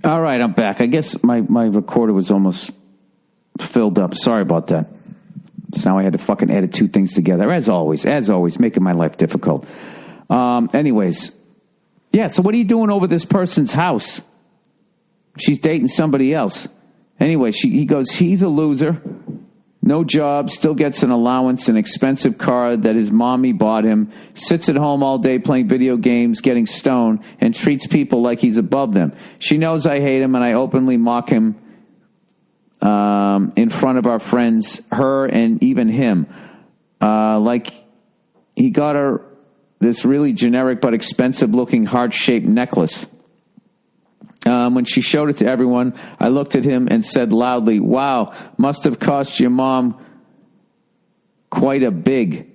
All right, I'm back. I guess my recorder was almost filled up. Sorry about that. So now I had to fucking edit 2 things together. As always, making my life difficult. Anyways. Yeah, so what are you doing over this person's house? She's dating somebody else. Anyway, he goes, he's a loser. No job, still gets an allowance, an expensive car that his mommy bought him, sits at home all day playing video games, getting stoned, and treats people like he's above them. She knows I hate him, and I openly mock him in front of our friends, her and even him. Like he got her this really generic but expensive-looking heart-shaped necklace. When she showed it to everyone, I looked at him and said loudly, wow, must have cost your mom quite a big,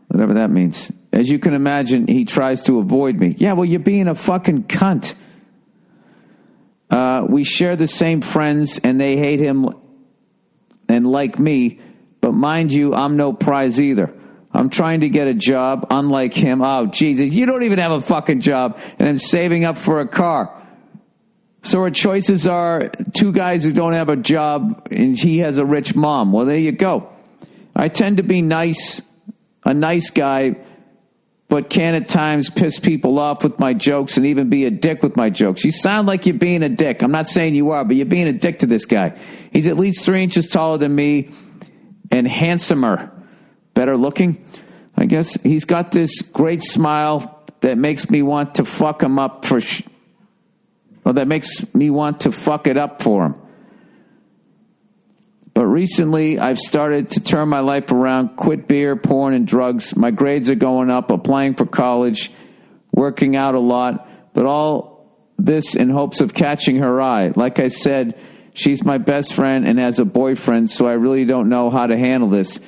whatever that means. As you can imagine, he tries to avoid me. Yeah, well, you're being a fucking cunt. We share the same friends, and they hate him and like me, but mind you, I'm no prize either. I'm trying to get a job, unlike him. Oh, Jesus, you don't even have a fucking job, and I'm saving up for a car. So her choices are two guys who don't have a job and he has a rich mom. Well, there you go. I tend to be a nice guy, but can at times piss people off with my jokes and even be a dick with my jokes. You sound like you're being a dick. I'm not saying you are, but you're being a dick to this guy. He's at least 3 inches taller than me and handsomer. Better looking, I guess. He's got this great smile that makes me want to fuck him up that makes me want to fuck it up for him. But recently, I've started to turn my life around, quit beer, porn, and drugs. My grades are going up, applying for college, working out a lot, but all this in hopes of catching her eye. Like I said, she's my best friend and has a boyfriend, so I really don't know how to handle this.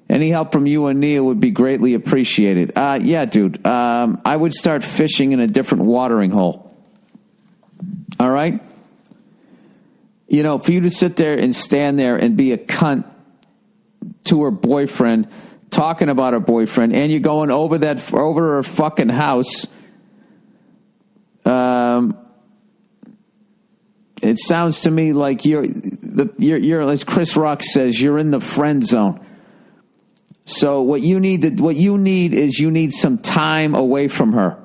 Any help from you and Neil would be greatly appreciated. Yeah, dude. I would start fishing in a different watering hole. All right? You know, for you to sit there and stand there and be a cunt to her boyfriend, talking about her boyfriend, and you're going over her fucking house, it sounds to me like you're, as Chris Rock says, you're in the friend zone. So what you need is some time away from her.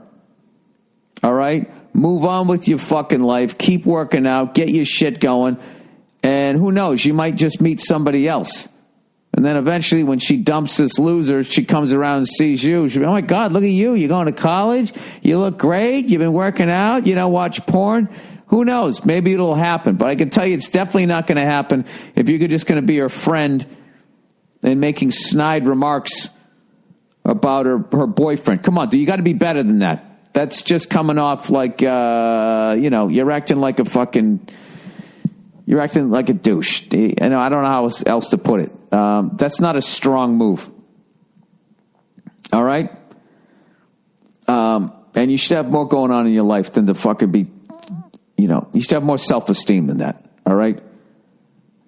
All right? Move on with your fucking life. Keep working out. Get your shit going. And who knows? You might just meet somebody else. And then eventually when she dumps this loser, she comes around and sees you. She'll be, oh my God, look at you. You're going to college. You look great. You've been working out. You don't watch porn. Who knows? Maybe it'll happen. But I can tell you it's definitely not going to happen if you're just going to be her friend and making snide remarks about her boyfriend. Come on, dude. You got to be better than that. That's just coming off like, you're acting like a douche. I don't know how else to put it. That's not a strong move. All right? And you should have more going on in your life than to fucking be, you should have more self-esteem than that. All right?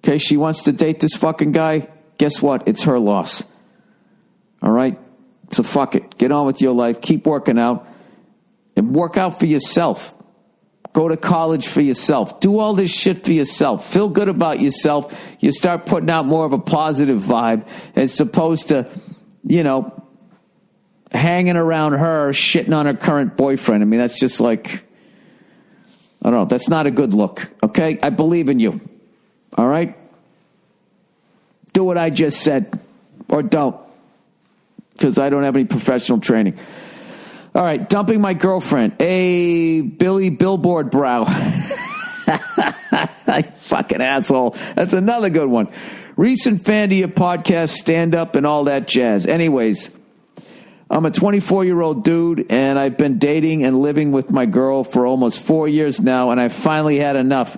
Okay, she wants to date this fucking guy. Guess what? It's her loss. All right? So fuck it. Get on with your life. Keep working out. And work out for yourself. Go to college for yourself. Do all this shit for yourself. Feel good about yourself. You start putting out more of a positive vibe as opposed to, hanging around her, shitting on her current boyfriend. I mean, that's just like, I don't know. That's not a good look. Okay? I believe in you. All right? Do what I just said. Or don't. Because I don't have any professional training. All right, dumping my girlfriend. A Billy Billboard brow. Fucking asshole. That's another good one. Recent fan to your podcast, stand up and all that jazz. Anyways, I'm a 24-year-old dude, and I've been dating and living with my girl for almost 4 years now, and I finally had enough.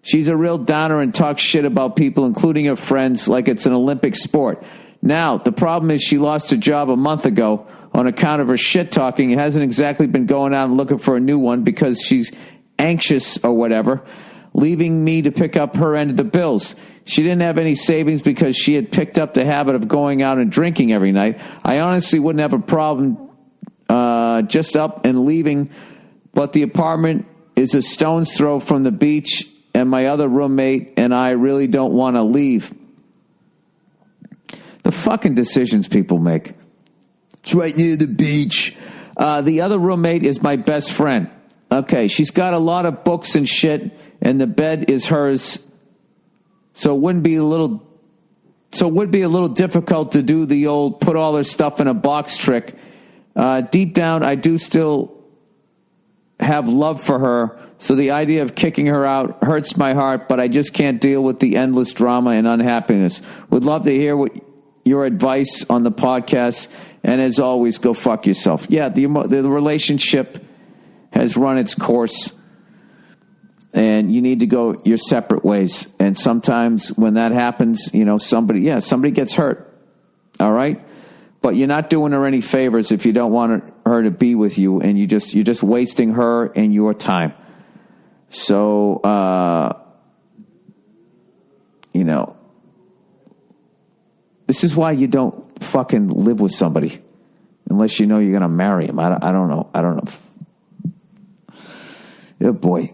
She's a real downer and talks shit about people, including her friends, like it's an Olympic sport. Now, the problem is she lost her job a month ago on account of her shit talking. It hasn't exactly been going out and looking for a new one because she's anxious or whatever, leaving me to pick up her end of the bills. She didn't have any savings because she had picked up the habit of going out and drinking every night. I honestly wouldn't have a problem just up and leaving, but the apartment is a stone's throw from the beach, and my other roommate and I really don't want to leave. The fucking decisions people make. It's right near the beach. The other roommate is my best friend. Okay, she's got a lot of books and shit, and the bed is hers. So it would be a little difficult to do the old put all her stuff in a box trick. Deep down, I do still have love for her, so the idea of kicking her out hurts my heart, but I just can't deal with the endless drama and unhappiness. Would love to hear your advice on the podcast. And as always, go fuck yourself. Yeah, the relationship has run its course, and you need to go your separate ways. And sometimes when that happens, somebody gets hurt. All right? But you're not doing her any favors if you don't want her to be with you, and you're just wasting her and your time. So, this is why you don't fucking live with somebody unless you know you're going to marry him. I don't know. Oh, boy.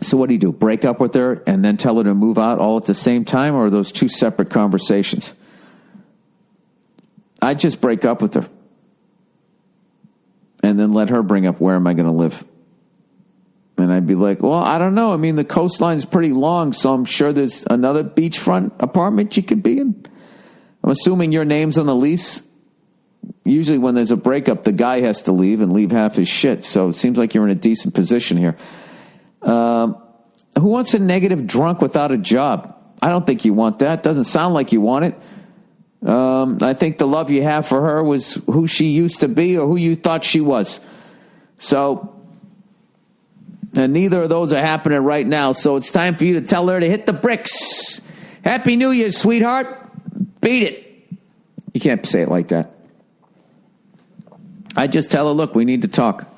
So what do? Break up with her and then tell her to move out all at the same time, or are those two separate conversations? I'd just break up with her and then let her bring up where am I going to live. And I'd be like, well, I don't know. I mean, the coastline's pretty long, so I'm sure there's another beachfront apartment you could be in. I'm assuming your name's on the lease. Usually when there's a breakup, the guy has to leave and leave half his shit. So it seems like you're in a decent position here. Who wants a negative drunk without a job? I don't think you want that. Doesn't sound like you want it. I think the love you have for her was who she used to be or who you thought she was. So, and neither of those are happening right now. So it's time for you to tell her to hit the bricks. Happy New Year, sweetheart. Beat it. You can't say it like that. I just tell her, look, we need to talk.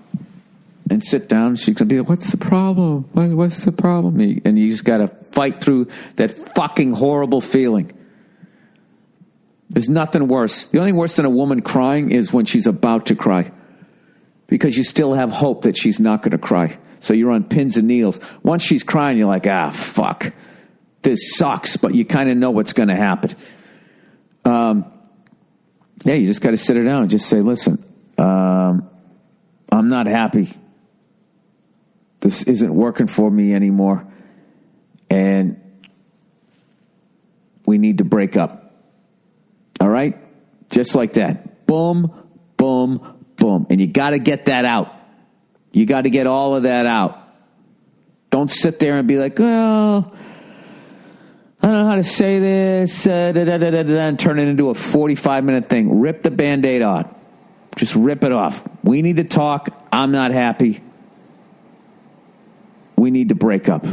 And sit down. She's going to be like, what's the problem? What's the problem? And you just got to fight through that fucking horrible feeling. There's nothing worse. The only worse than a woman crying is when she's about to cry. Because you still have hope that she's not going to cry. So you're on pins and needles. Once she's crying, you're like, fuck. This sucks, but you kind of know what's going to happen. You just got to sit her down and just say, listen, I'm not happy. This isn't working for me anymore. And we need to break up. All right? Just like that. Boom, boom, boom. And you got to get that out. You got to get all of that out. Don't sit there and be like, well, I don't know how to say this, and turn it into a 45-minute thing. Rip the Band-Aid on. Just rip it off. We need to talk. I'm not happy. We need to break up.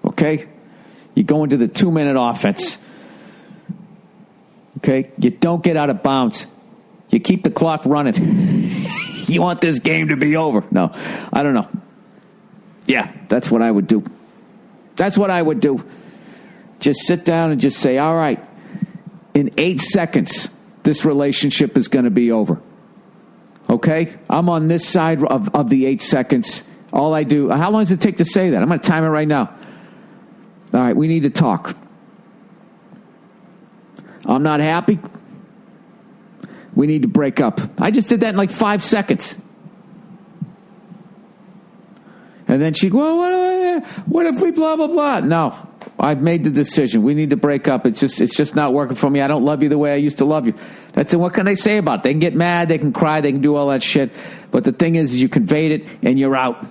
Okay? You go into the 2-minute offense. Okay? You don't get out of bounds. You keep the clock running. You want this game to be over. No, I don't know. Yeah, that's what I would do. That's what I would do. Just sit down and just say, all right, in 8 seconds, this relationship is going to be over. Okay? I'm on this side of the 8 seconds. All I do, how long does it take to say that? I'm going to time it right now. All right, we need to talk. I'm not happy. We need to break up. I just did that in like 5 seconds. And then she, well, what if we blah, blah, blah? No, I've made the decision. We need to break up. It's just not working for me. I don't love you the way I used to love you. That's it. What can they say about it? They can get mad. They can cry. They can do all that shit. But the thing is you conveyed it and you're out.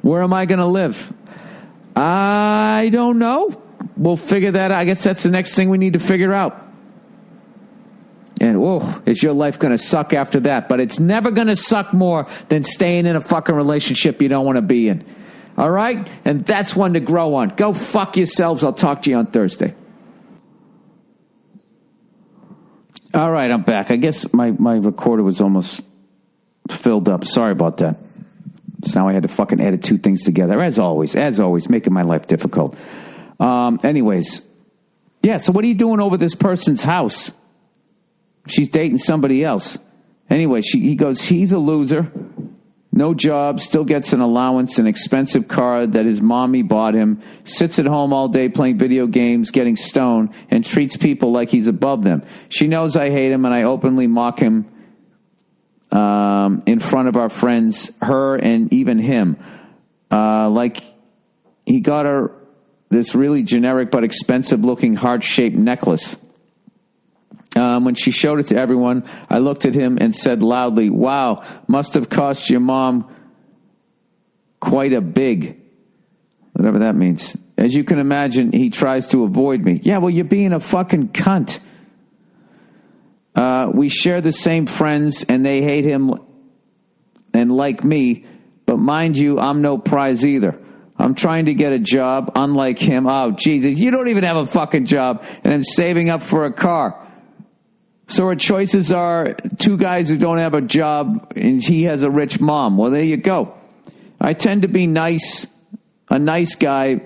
Where am I going to live? I don't know. We'll figure that out. I guess that's the next thing we need to figure out. And, is your life going to suck after that? But it's never going to suck more than staying in a fucking relationship you don't want to be in. All right? And that's one to grow on. Go fuck yourselves. I'll talk to you on Thursday. All right, I'm back. I guess my recorder was almost filled up. Sorry about that. So now I had to fucking edit 2 things together. As always, making my life difficult. Anyways. Yeah, so what are you doing over this person's house? She's dating somebody else. Anyway, he goes, he's a loser. No job, still gets an allowance, an expensive car that his mommy bought him, sits at home all day playing video games, getting stoned, and treats people like he's above them. She knows I hate him, and I openly mock him in front of our friends, her and even him. Like he got her this really generic but expensive-looking heart-shaped necklace. When she showed it to everyone, I looked at him and said loudly, wow, must have cost your mom quite a big, whatever that means. As you can imagine, he tries to avoid me. Yeah, well, you're being a fucking cunt. We share the same friends, and they hate him and like me, but mind you, I'm no prize either. I'm trying to get a job, unlike him. Oh, Jesus, you don't even have a fucking job, and I'm saving up for a car. So her choices are 2 guys who don't have a job, and he has a rich mom. Well, there you go. I tend to be nice, a nice guy,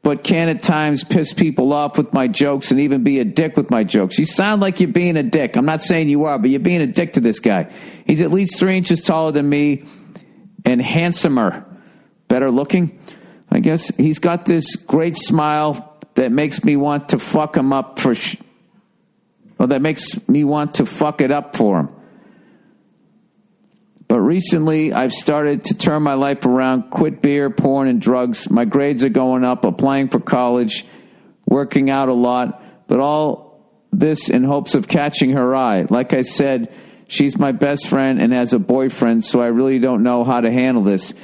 but can at times piss people off with my jokes and even be a dick with my jokes. You sound like you're being a dick. I'm not saying you are, but you're being a dick to this guy. He's at least 3 inches taller than me and handsomer. Better looking, I guess. He's got this great smile that makes me want to fuck him up that makes me want to fuck it up for him. But recently, I've started to turn my life around, quit beer, porn, and drugs. My grades are going up, applying for college, working out a lot, but all this in hopes of catching her eye. Like I said, she's my best friend and has a boyfriend, so I really don't know how to handle this.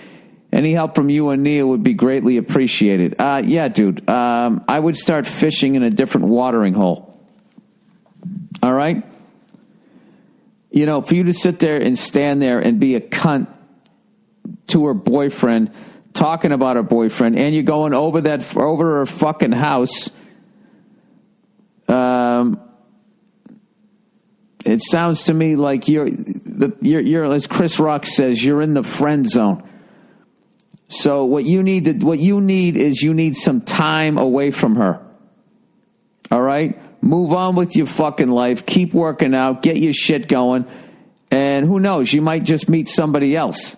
Any help from you and Neil would be greatly appreciated. Yeah, dude. I would start fishing in a different watering hole. All right? You know, for you to sit there and stand there and be a cunt to her boyfriend, talking about her boyfriend, and you're going over her fucking house, it sounds to me like you're, as Chris Rock says, you're in the friend zone. So what you need is some time away from her. All right? Move on with your fucking life. Keep working out. Get your shit going. And who knows? You might just meet somebody else.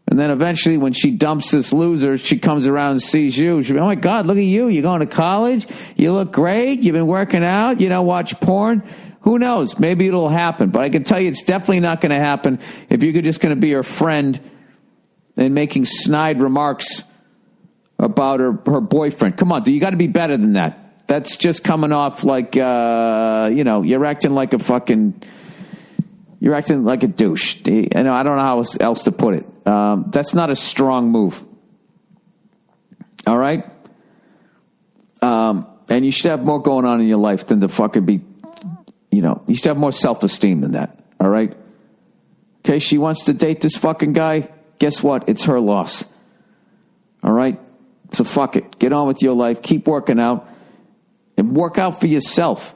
And then eventually when she dumps this loser, she comes around and sees you. She'll be, oh my God, look at you. You're going to college. You look great. You've been working out. You don't watch porn. Who knows? Maybe it'll happen. But I can tell you it's definitely not going to happen if you're just going to be her friend and making snide remarks about her boyfriend. Come on, dude. You got to be better than that. That's just coming off like, you're acting like a douche. I don't know how else to put it. That's not a strong move. All right? And you should have more going on in your life than to fucking be, you should have more self-esteem than that. All right? Okay, she wants to date this fucking guy. Guess what? It's her loss. All right? So fuck it. Get on with your life. Keep working out. And work out for yourself.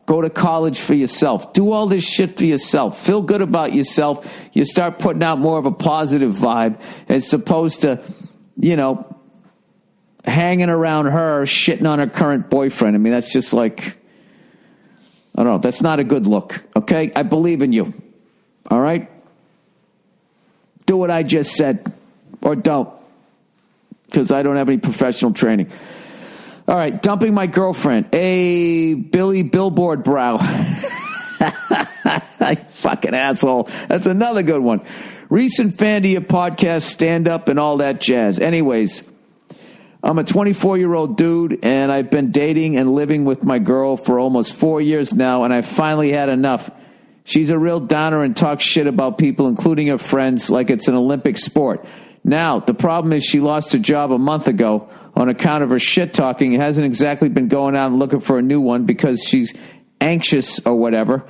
Go to college for yourself. Do all this shit for yourself. Feel good about yourself. You start putting out more of a positive vibe as opposed to, hanging around her, shitting on her current boyfriend. I mean, that's just like, I don't know. That's not a good look. Okay? I believe in you. All right? Do what I just said. Or don't. Because I don't have any professional training. All right, dumping my girlfriend. A Billy Billboard brow. Fucking asshole. That's another good one. Recent fan to your podcast, stand up and all that jazz. Anyways, I'm a 24-year-old dude, and I've been dating and living with my girl for almost 4 years now, and I finally had enough. She's a real downer and talks shit about people, including her friends, like it's an Olympic sport. Now, the problem is she lost her job a month ago on account of her shit talking. It hasn't exactly been going out and looking for a new one because she's anxious or whatever,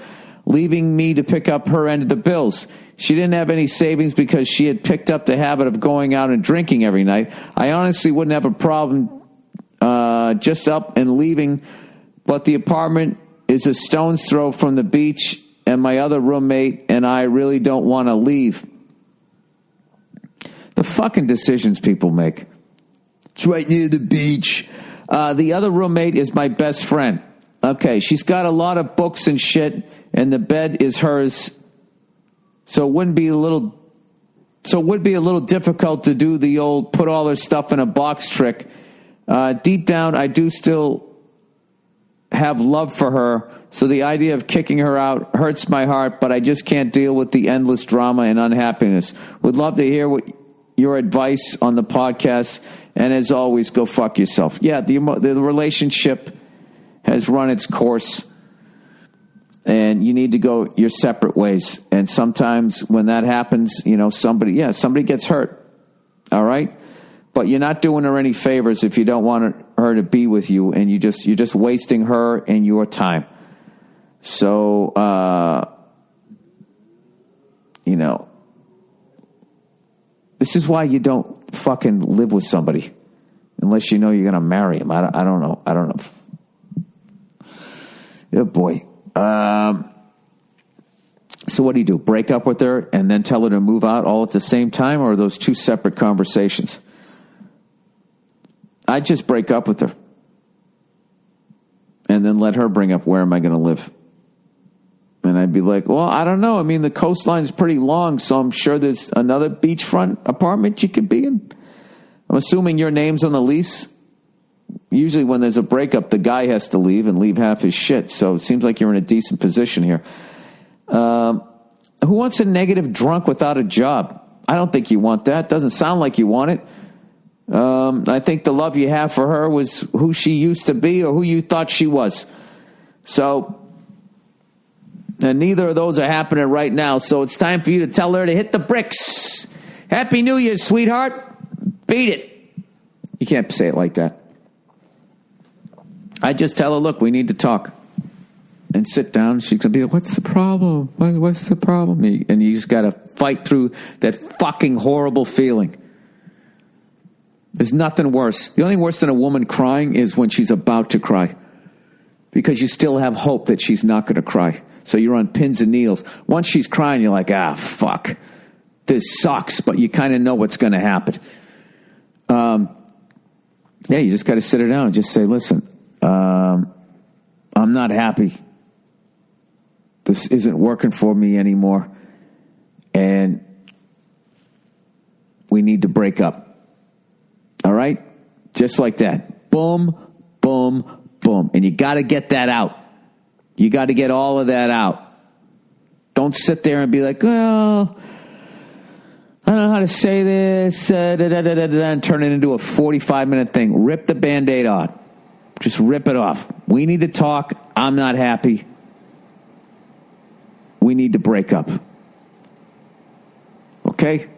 leaving me to pick up her end of the bills. She didn't have any savings because she had picked up the habit of going out and drinking every night. I honestly wouldn't have a problem just up and leaving, but the apartment is a stone's throw from the beach, and my other roommate and I really don't want to leave. The fucking decisions people make. It's right near the beach. The other roommate is my best friend. Okay, she's got a lot of books and shit, and the bed is hers. So it would be a little difficult to do the old put all her stuff in a box trick. Deep down, I do still have love for her, so the idea of kicking her out hurts my heart, but I just can't deal with the endless drama and unhappiness. Would love to hear your advice on the podcast, and as always, go fuck yourself. Yeah, the relationship has run its course, and you need to go your separate ways. And sometimes when that happens, somebody gets hurt. All right? But you're not doing her any favors if you don't want her to be with you, and you're just wasting her and your time. So, this is why you don't fucking live with somebody unless you know you're going to marry him. I don't know. Oh, boy. So what do? Break up with her and then tell her to move out all at the same time, or are those two separate conversations? I'd just break up with her. And then let her bring up, where am I going to live? And I'd be like, well, I don't know. I mean, the coastline's pretty long, so I'm sure there's another beachfront apartment you could be in. I'm assuming your name's on the lease. Usually when there's a breakup, the guy has to leave and leave half his shit. So it seems like you're in a decent position here. Who wants a negative drunk without a job? I don't think you want that. Doesn't sound like you want it. I think the love you have for her was who she used to be or who you thought she was. So, and neither of those are happening right now. So it's time for you to tell her to hit the bricks. Happy New Year, sweetheart. Beat it. You can't say it like that. I just tell her, look, we need to talk. And sit down. She's going to be like, what's the problem? What's the problem? And you just got to fight through that fucking horrible feeling. There's nothing worse. The only worse than a woman crying is when she's about to cry. Because you still have hope that she's not going to cry. So you're on pins and needles. Once she's crying, you're like, fuck. This sucks, but you kind of know what's going to happen. You just got to sit her down and just say, listen, I'm not happy. This isn't working for me anymore. And we need to break up. All right? Just like that. Boom, boom, boom. And you got to get that out. You got to get all of that out. Don't sit there and be like, well, I don't know how to say this, and turn it into a 45-minute thing. Rip the Band-Aid on. Just rip it off. We need to talk. I'm not happy. We need to break up. Okay?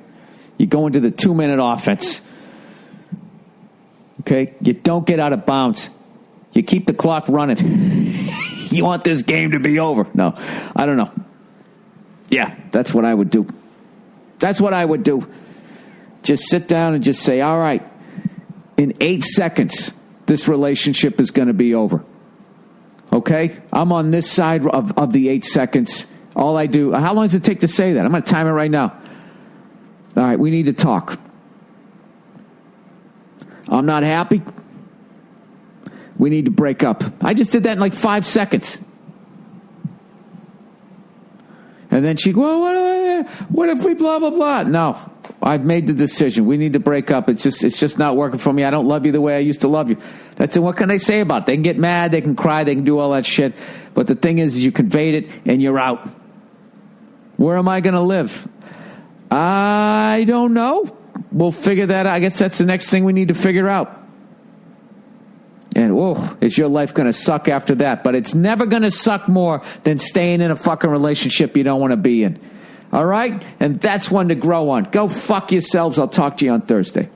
You go into the 2-minute offense. Okay? You don't get out of bounds. You keep the clock running. You want this game to be over. No, I don't know. Yeah, that's what I would do. That's what I would do. Just sit down and just say, all right, in 8 seconds, this relationship is going to be over. Okay? I'm on this side of the 8 seconds. All I do, how long does it take to say that? I'm going to time it right now. All right, we need to talk. I'm not happy. We need to break up. I just did that in like 5 seconds. And then she, well, what if we blah, blah, blah? No, I've made the decision. We need to break up. It's just not working for me. I don't love you the way I used to love you. That's it. What can they say about it? They can get mad. They can cry. They can do all that shit. But the thing is you conveyed it and you're out. Where am I going to live? I don't know. We'll figure that out. I guess that's the next thing we need to figure out. And, is your life going to suck after that? But it's never going to suck more than staying in a fucking relationship you don't want to be in. All right? And that's one to grow on. Go fuck yourselves. I'll talk to you on Thursday.